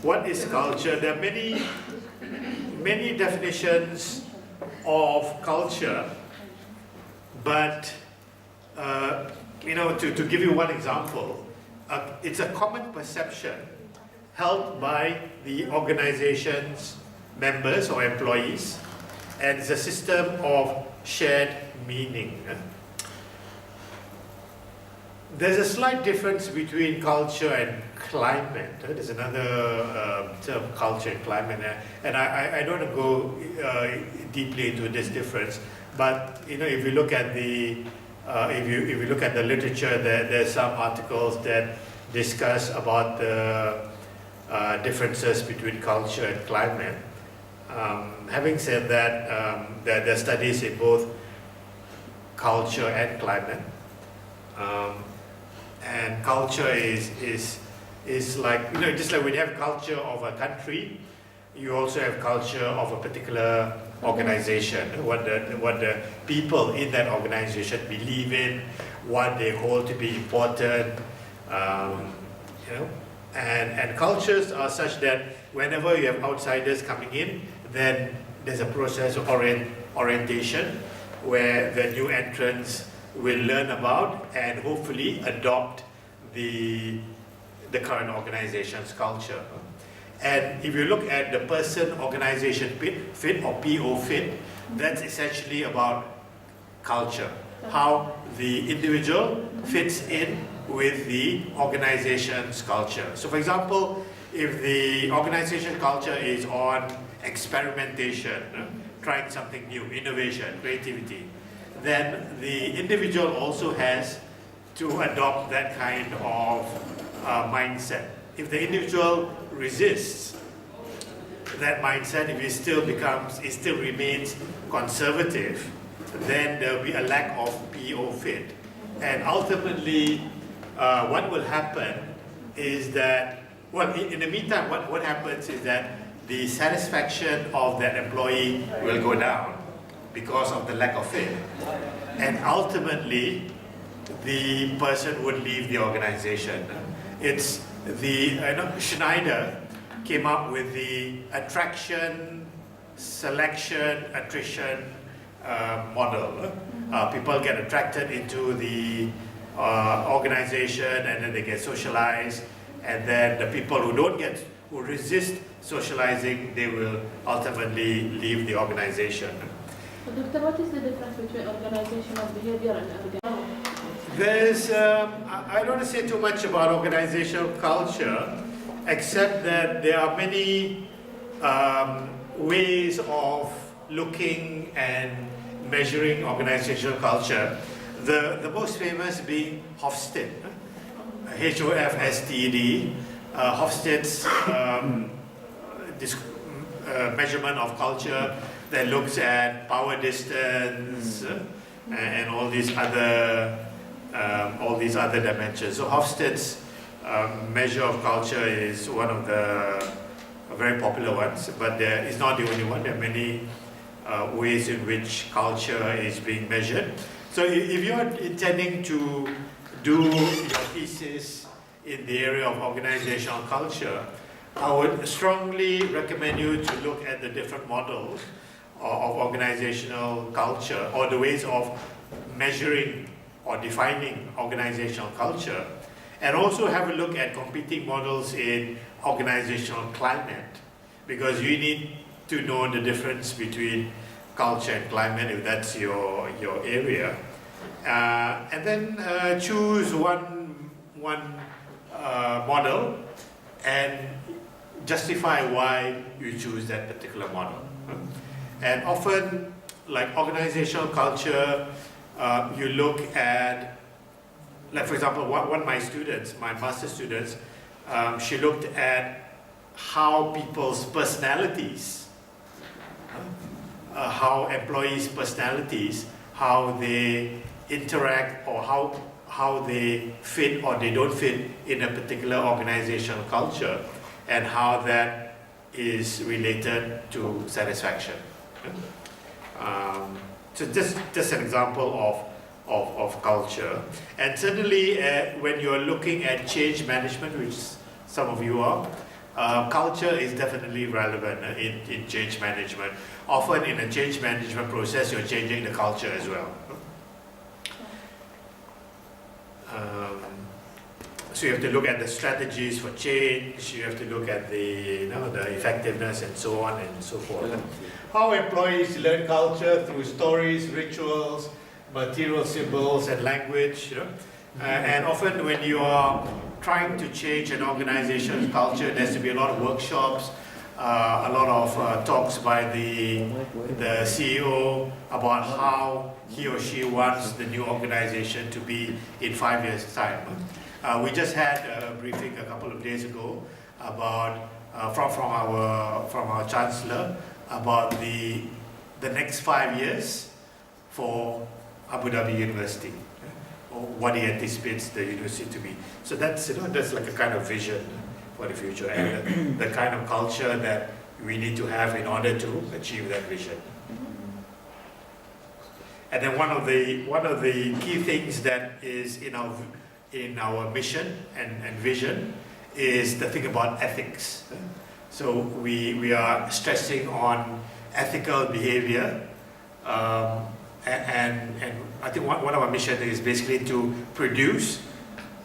A: What is culture? There are many definitions of culture, but to give you one example, it's a common perception held by the organization's members or employees, and it's a system of shared meaning. There's a slight difference between culture and climate. There's another term, culture and climate, and I don't want to go deeply into this difference. But if you look at the if you look at the literature, there's some articles that discuss about the differences between culture and climate. Having said that, there are studies in both culture and climate. And culture is like, just like when you have culture of a country, you also have culture of a particular organization, what the people in that organization believe in, what they hold to be important, and cultures are such that whenever you have outsiders coming in, then there's a process of orientation where the new entrants will learn about and hopefully adopt the current organization's culture. And if you look at the person-organization fit or PO fit, that's essentially about culture, how the individual fits in with the organization's culture. So for example, if the organization culture is on experimentation, trying something new, innovation, creativity, then the individual also has to adopt that kind of mindset. If the individual resists that mindset, if it still remains conservative, then there will be a lack of PO fit. And ultimately, what will happen is that, well, in the meantime, what happens is that the satisfaction of that employee will go down because of the lack of fit. And ultimately, the person would leave the organization. It's Schneider came up with the attraction, selection, attrition model. People get attracted into the organization, and then they get socialized, and then the people who resist socializing, they will ultimately leave the organization.
B: Doctor, what is the difference between organizational behavior and organizational?
A: There's, I don't want to say too much about organizational culture, except that there are many ways of looking and measuring organizational culture. The most famous being Hofstede, Hofstede, Hofstede's measurement of culture that looks at power distance and all these other dimensions. So Hofstede's measure of culture is one of the very popular ones, but it's not the only one. There are many ways in which culture is being measured. So if you're intending to do your thesis in the area of organizational culture, I would strongly recommend you to look at the different models of organizational culture, or the ways of measuring or defining organizational culture, and also have a look at competing models in organizational climate, because you need to know the difference between culture and climate if that's your area. And then choose one model and justify why you choose that particular model. And often, like organizational culture, you look at, like for example, one of my students, my master students, she looked at how people's personalities, how employees' personalities, how they interact, or how they fit or they don't fit in a particular organizational culture, and how that is related to satisfaction. So just an example of culture. And certainly when you're looking at change management, which some of you are, culture is definitely relevant in change management. Often in a change management process, you're changing the culture as well. So you have to look at the strategies for change, you have to look at the effectiveness and so on and so forth. How employees learn culture through stories, rituals, material symbols and language. And often when you are trying to change an organization's culture, there has to be a lot of workshops, a lot of talks by the CEO about how he or she wants the new organization to be in 5 years' time. We just had a briefing a couple of days ago about from our chancellor about the next 5 years for Abu Dhabi University, or what he anticipates the university to be. So that's that's like a kind of vision for the future, and the kind of culture that we need to have in order to achieve that vision. And then one of the key things that is in our mission and vision is the thing about ethics. So we are stressing on ethical behavior, and I think one of our missions is basically to produce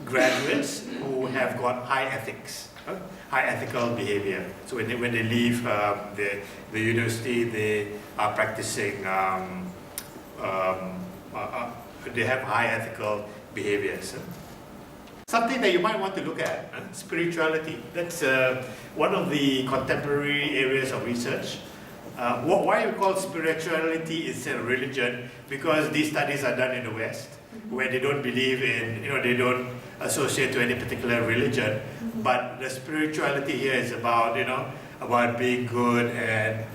A: graduates who have got high ethics, high ethical behavior. So when they leave the university, they are practicing, they have high ethical behaviors. Something that you might want to look at, spirituality. That's one of the contemporary areas of research. Why we call spirituality instead of religion? Because these studies are done in the West, where they don't believe in, they don't associate to any particular religion. But the spirituality here is about, about being good and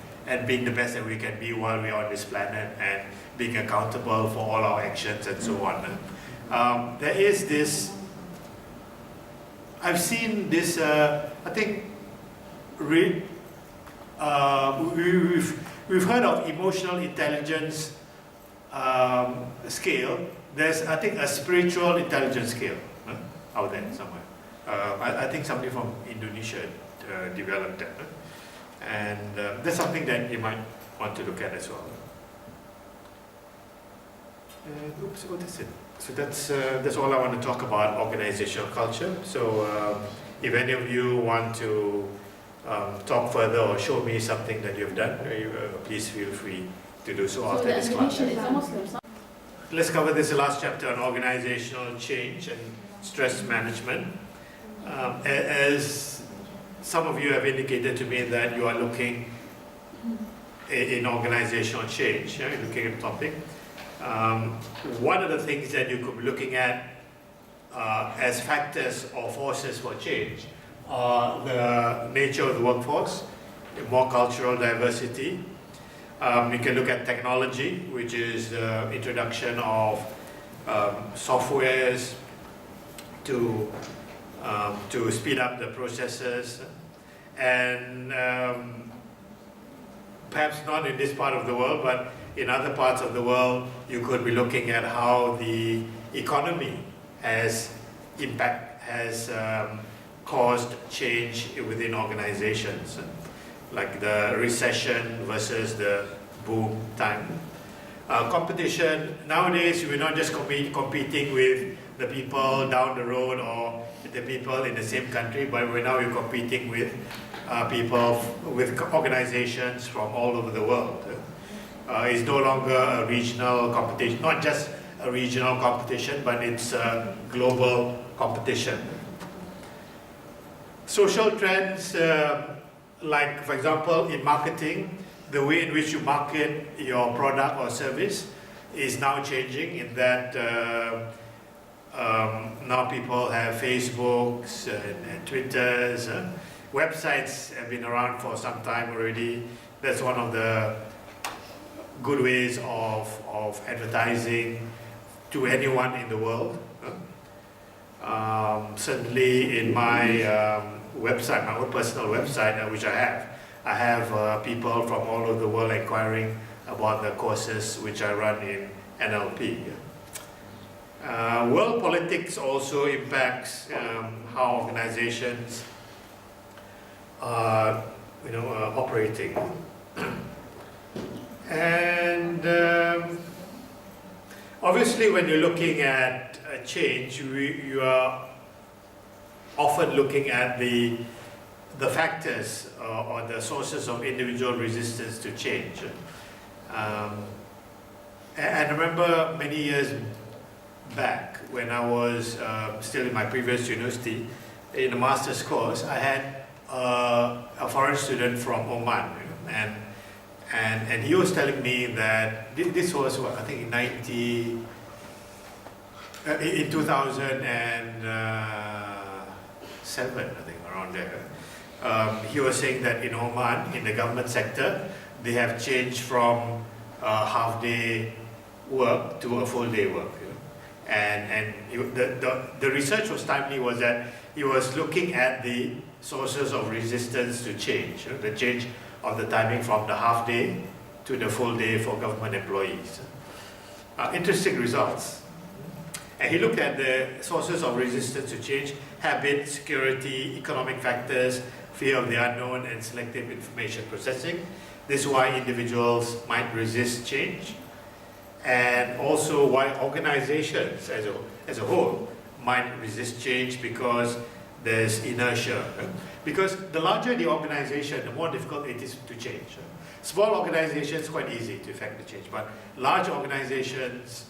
A: being the best that we can be while we're on this planet, and being accountable for all our actions and so on. There is this, I've seen this, I think, we've heard of emotional intelligence scale. There's, I think, a spiritual intelligence scale out there somewhere. I think somebody from Indonesia developed that. And that's something that you might want to look at as well. Oops, what is it? So that's all I want to talk about organizational culture. So if any of you want to talk further or show me something that you've done, please feel free to do so after this class. Let's cover this last chapter on organizational change and stress management. As some of you have indicated to me that you are looking in organizational change, looking at the topic. One of the things that you could be looking at as factors or forces for change are the nature of the workforce, more cultural diversity. You can look at technology, which is the introduction of softwares to speed up the processes, and perhaps not in this part of the world, but in other parts of the world, you could be looking at how the economy has caused change within organizations, like the recession versus the boom time. Competition, nowadays we're not just competing with the people down the road or the people in the same country, but we're competing with people, with organizations from all over the world. It's no longer a regional competition, not just a regional competition, but it's a global competition. Social trends, like for example in marketing, the way in which you market your product or service is now changing in that now people have Facebooks and Twitters. Websites have been around for some time already. That's one of the good ways of advertising to anyone in the world. Certainly in my website, my own personal website, which I have people from all over the world inquiring about the courses which I run in NLP. World politics also impacts how organizations are, operating. And obviously, when you're looking at a change, you are often looking at the factors or the sources of individual resistance to change. And I remember many years back when I was still in my previous university, in a master's course, I had a foreign student from Oman, and he was telling me that this was what, I think in 2007, I think around there. He was saying that in Oman, in the government sector, they have changed from half-day work to a full-day work. And the research was timely, was that he was looking at the sources of resistance to change, the change of the timing from the half-day to the full-day for government employees. Interesting results. And he looked at the sources of resistance to change: habit, security, economic factors, fear of the unknown, and selective information processing. This is why individuals might resist change, and also why organizations as a whole might resist change, because there's inertia. Because the larger the organization, the more difficult it is to change. Small organizations, quite easy to effect the change, but large organizations,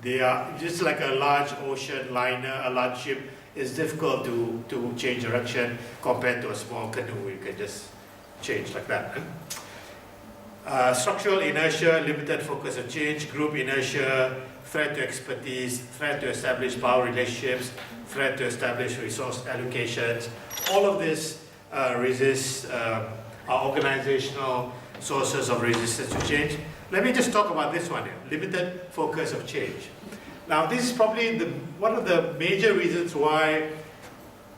A: they are just like a large ocean liner, a large ship. It's difficult to change direction compared to a small canoe. You can just change like that. Structural inertia, limited focus of change, group inertia, threat to expertise, threat to establish power relationships, threat to establish resource allocations. All of this resists our organizational sources of resistance to change. Let me just talk about this one here, limited focus of change. Now, this is probably one of the major reasons why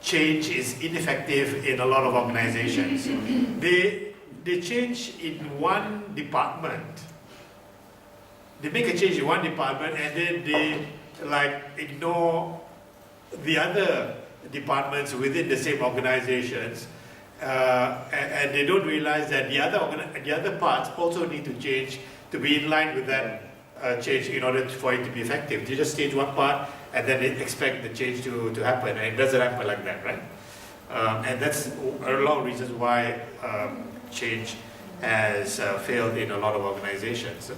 A: change is ineffective in a lot of organizations. They change in one department. They make a change in one department, and then they ignore the other departments within the same organizations, and they don't realize that the other parts also need to change to be in line with that change in order for it to be effective. They just change one part and then they expect the change to happen, and it doesn't happen like that, right? And that's a lot of reasons why change has failed in a lot of organizations.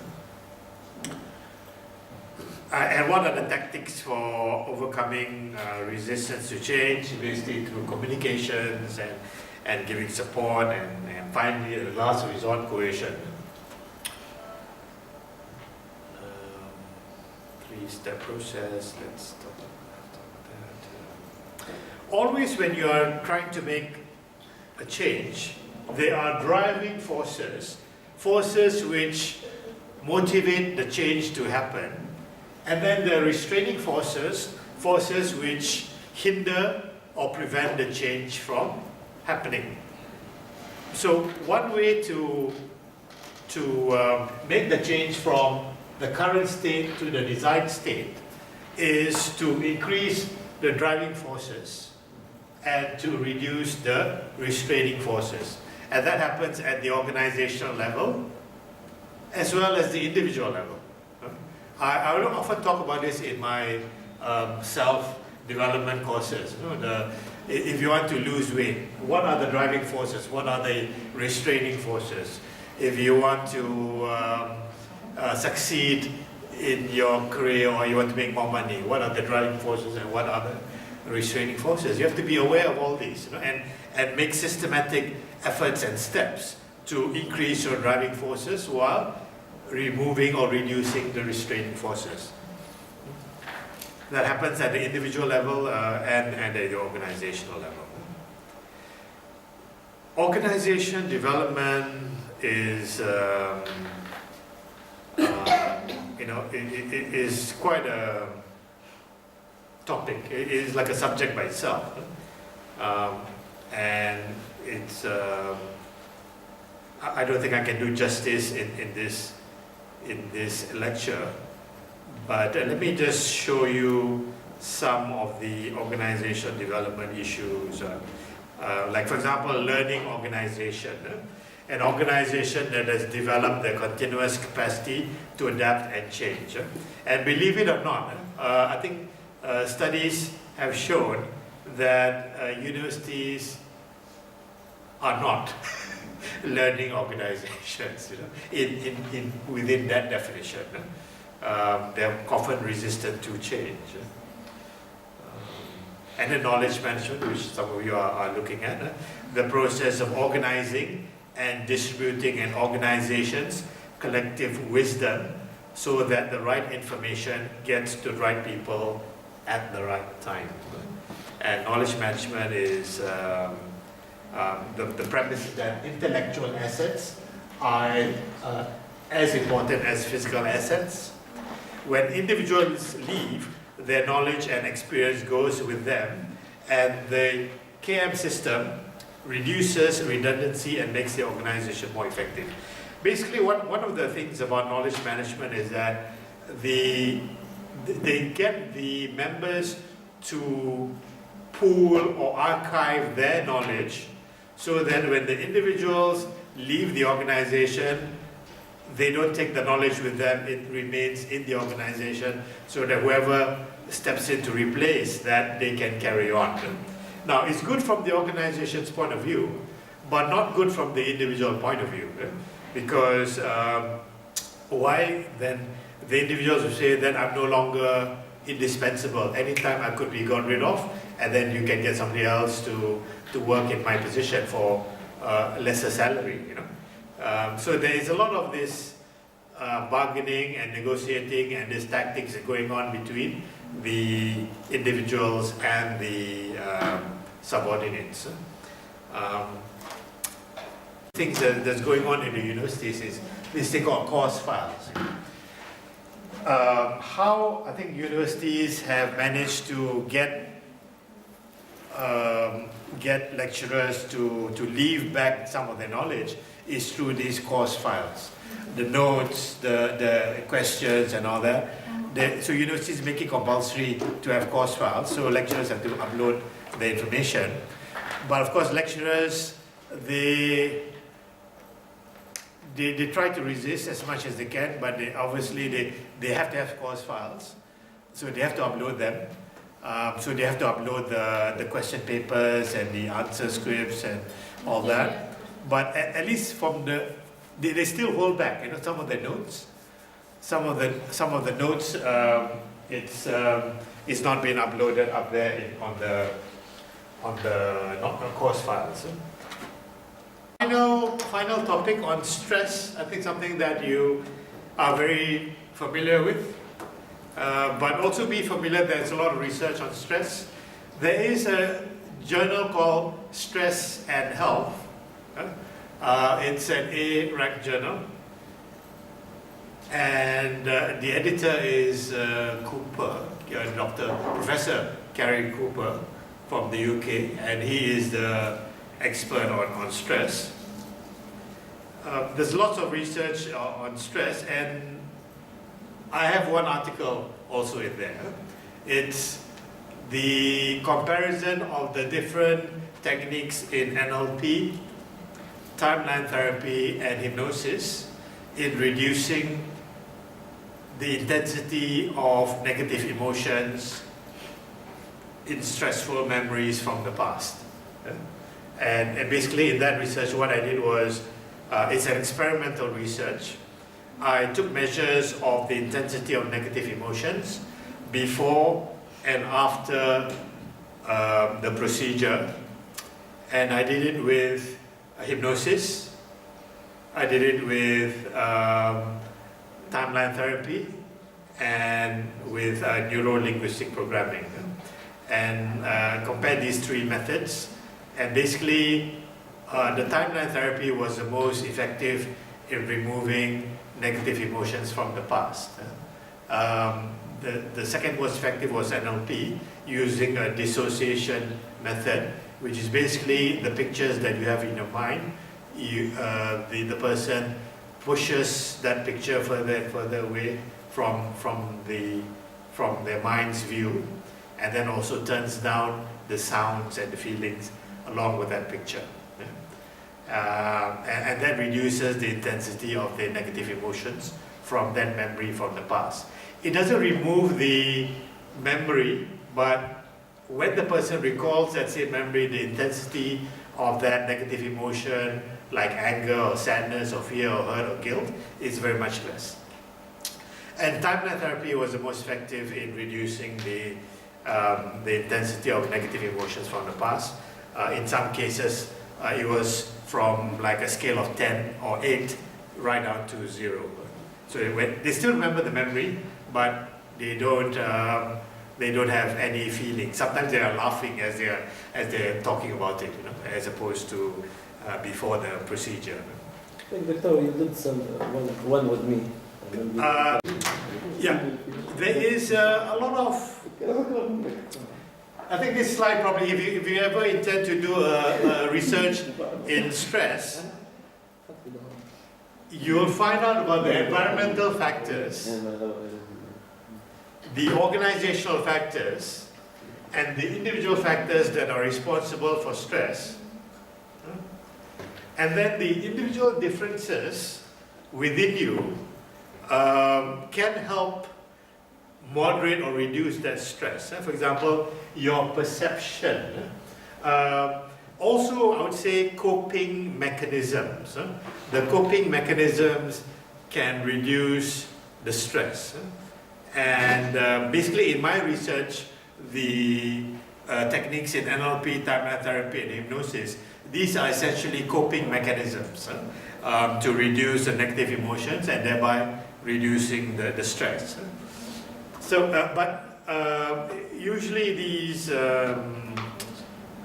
A: And what are the tactics for overcoming resistance to change? Basically through communications and giving support, and finally, the last resort, cohesion. Three-step process, let's talk about that. Always when you are trying to make a change, there are driving forces which motivate the change to happen, and then there are restraining forces which hinder or prevent the change from happening. So one way to make the change from the current state to the desired state is to increase the driving forces and to reduce the restraining forces. And that happens at the organizational level as well as the individual level. I will often talk about this in my self-development courses. If you want to lose weight, what are the driving forces? What are the restraining forces? If you want to succeed in your career, or you want to make more money? What are the driving forces and what are the restraining forces? You have to be aware of all these, you know, and make systematic efforts and steps to increase your driving forces while removing or reducing the restraining forces. That happens at the individual level and at the organizational level. Organization development is, you know, it is quite a topic. It is like a subject by itself, and it's. I don't think I can do justice in this lecture, but let me just show you some of the organization development issues. Like, for example, learning organization. An organization that has developed the continuous capacity to adapt and change. And believe it or not, I think studies have shown that universities are not learning organizations, you know, within that definition. They're often resistant to change. And the knowledge management, which some of you are looking at, the process of organizing and distributing an organization's collective wisdom so that the right information gets to the right people at the right time. And knowledge management is, the premise is that intellectual assets are as important as physical assets. When individuals leave, their knowledge and experience goes with them, and the KM system reduces redundancy and makes the organization more effective. Basically, one of the things about knowledge management is that they get the members to pool or archive their knowledge so that when the individuals leave the organization, they don't take the knowledge with them, it remains in the organization so that whoever steps in to replace that, they can carry on. Now, it's good from the organization's point of view, but not good from the individual point of view. Because why then the individuals will say that I'm no longer indispensable. Anytime I could be got rid of, and then you can get somebody else to work in my position for lesser salary, you know. So there is a lot of this bargaining and negotiating and these tactics going on between the individuals and the subordinates. Things that's going on in the universities is this thing called course files. How I think universities have managed to get lecturers to leave back some of their knowledge is through these course files, the notes, the questions and all that. So universities make it compulsory to have course files, so lecturers have to upload the information. But of course lecturers, they try to resist as much as they can, but they have to have course files, so they have to upload them. So they have to upload the question papers and the answer scripts and all that. But at least from they still hold back, you know, some of the notes. Some of the notes, it's not been uploaded up there on the course files. Final topic on stress. I think something that you are very familiar with, but also be familiar there's a lot of research on stress. There is a journal called Stress and Health. It's an A-ranked journal, and the editor is Cooper, Professor Gary Cooper from the UK, and he is the expert on stress. There's lots of research on stress, and I have one article also in there. It's the comparison of the different techniques in NLP, timeline therapy, and hypnosis in reducing the intensity of negative emotions in stressful memories from the past. And basically in that research what I did was, it's an experimental research. I took measures of the intensity of negative emotions before and after the procedure, and I did it with hypnosis, I did it with timeline therapy, and with neuro-linguistic programming, and compared these three methods. And basically, the timeline therapy was the most effective in removing negative emotions from the past. The second most effective was NLP, using a dissociation method, which is basically the pictures that you have in your mind. The person pushes that picture further and further away from their mind's view, and then also turns down the sounds and the feelings along with that picture. And that reduces the intensity of the negative emotions from that memory from the past. It doesn't remove the memory, but when the person recalls that same memory, the intensity of that negative emotion, like anger or sadness or fear or hurt or guilt, is very much less. And timeline therapy was the most effective in reducing the intensity of negative emotions from the past. In some cases, it was from like a scale of 10 or 8 right down to 0. So they still remember the memory, but they don't have any feeling. Sometimes they are laughing as they're talking about it, as opposed to before the procedure.
E: I think, Doctor, you did some one with me.
A: Yeah, there is a lot of. I think this slide probably, if you ever intend to do a research in stress, you'll find out about the environmental factors, the organizational factors, and the individual factors that are responsible for stress. And then the individual differences within you can help moderate or reduce that stress. For example, your perception. Also, I would say coping mechanisms. The coping mechanisms can reduce the stress. And basically in my research, the techniques in NLP, timeline therapy, and hypnosis, these are essentially coping mechanisms to reduce the negative emotions and thereby reducing the stress. So, but usually these, or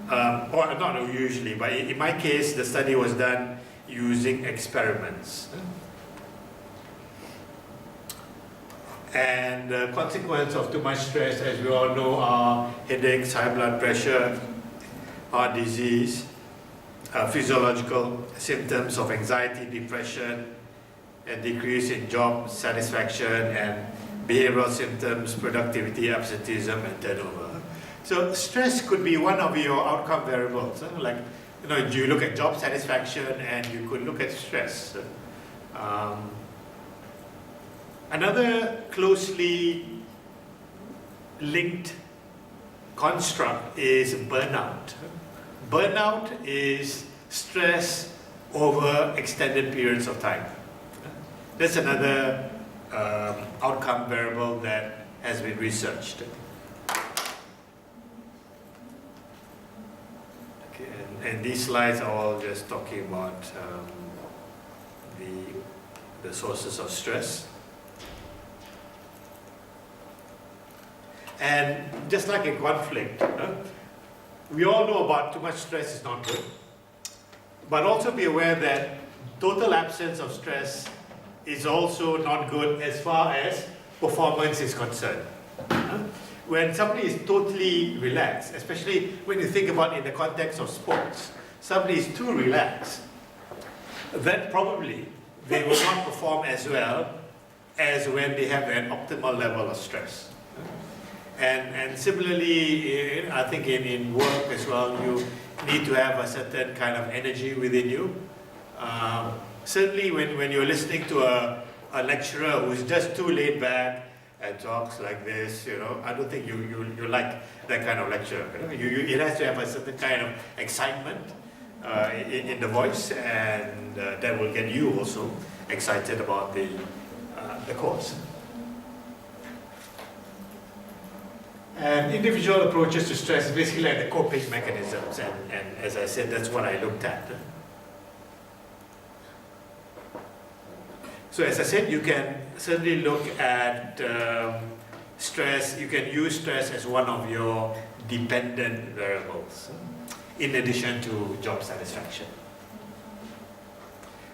A: not usually, but in my case, the study was done using experiments. And the consequence of too much stress, as we all know, are headaches, high blood pressure, heart disease, physiological symptoms of anxiety, depression, and decrease in job satisfaction, and behavioral symptoms, productivity, absenteeism, and turnover. So stress could be one of your outcome variables. Like, you look at job satisfaction and you could look at stress. Another closely linked construct is burnout. Burnout is stress over extended periods of time. That's another outcome variable that has been researched. Okay, and these slides are all just talking about the sources of stress. And just like in conflict, we all know about too much stress is not good. But also be aware that total absence of stress is also not good as far as performance is concerned. When somebody is totally relaxed, especially when you think about in the context of sports, somebody is too relaxed, then probably they will not perform as well as when they have an optimal level of stress. And similarly, I think in work as well, you need to have a certain kind of energy within you. Certainly when you're listening to a lecturer who's just too laid back and talks like this, I don't think you like that kind of lecture. It has to have a certain kind of excitement in the voice, and that will get you also excited about the the course. And individual approaches to stress is basically like the coping mechanisms, and as I said, that's what I looked at. So as I said, you can certainly look at stress. You can use stress as one of your dependent variables, in addition to job satisfaction.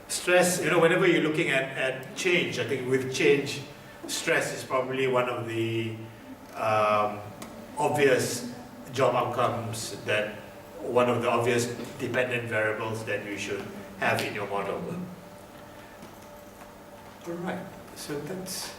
A: Stress, whenever you're looking at change, I think with change, stress is probably one of the obvious job outcomes, that one of the obvious dependent variables that you should have in your model. All right, so that's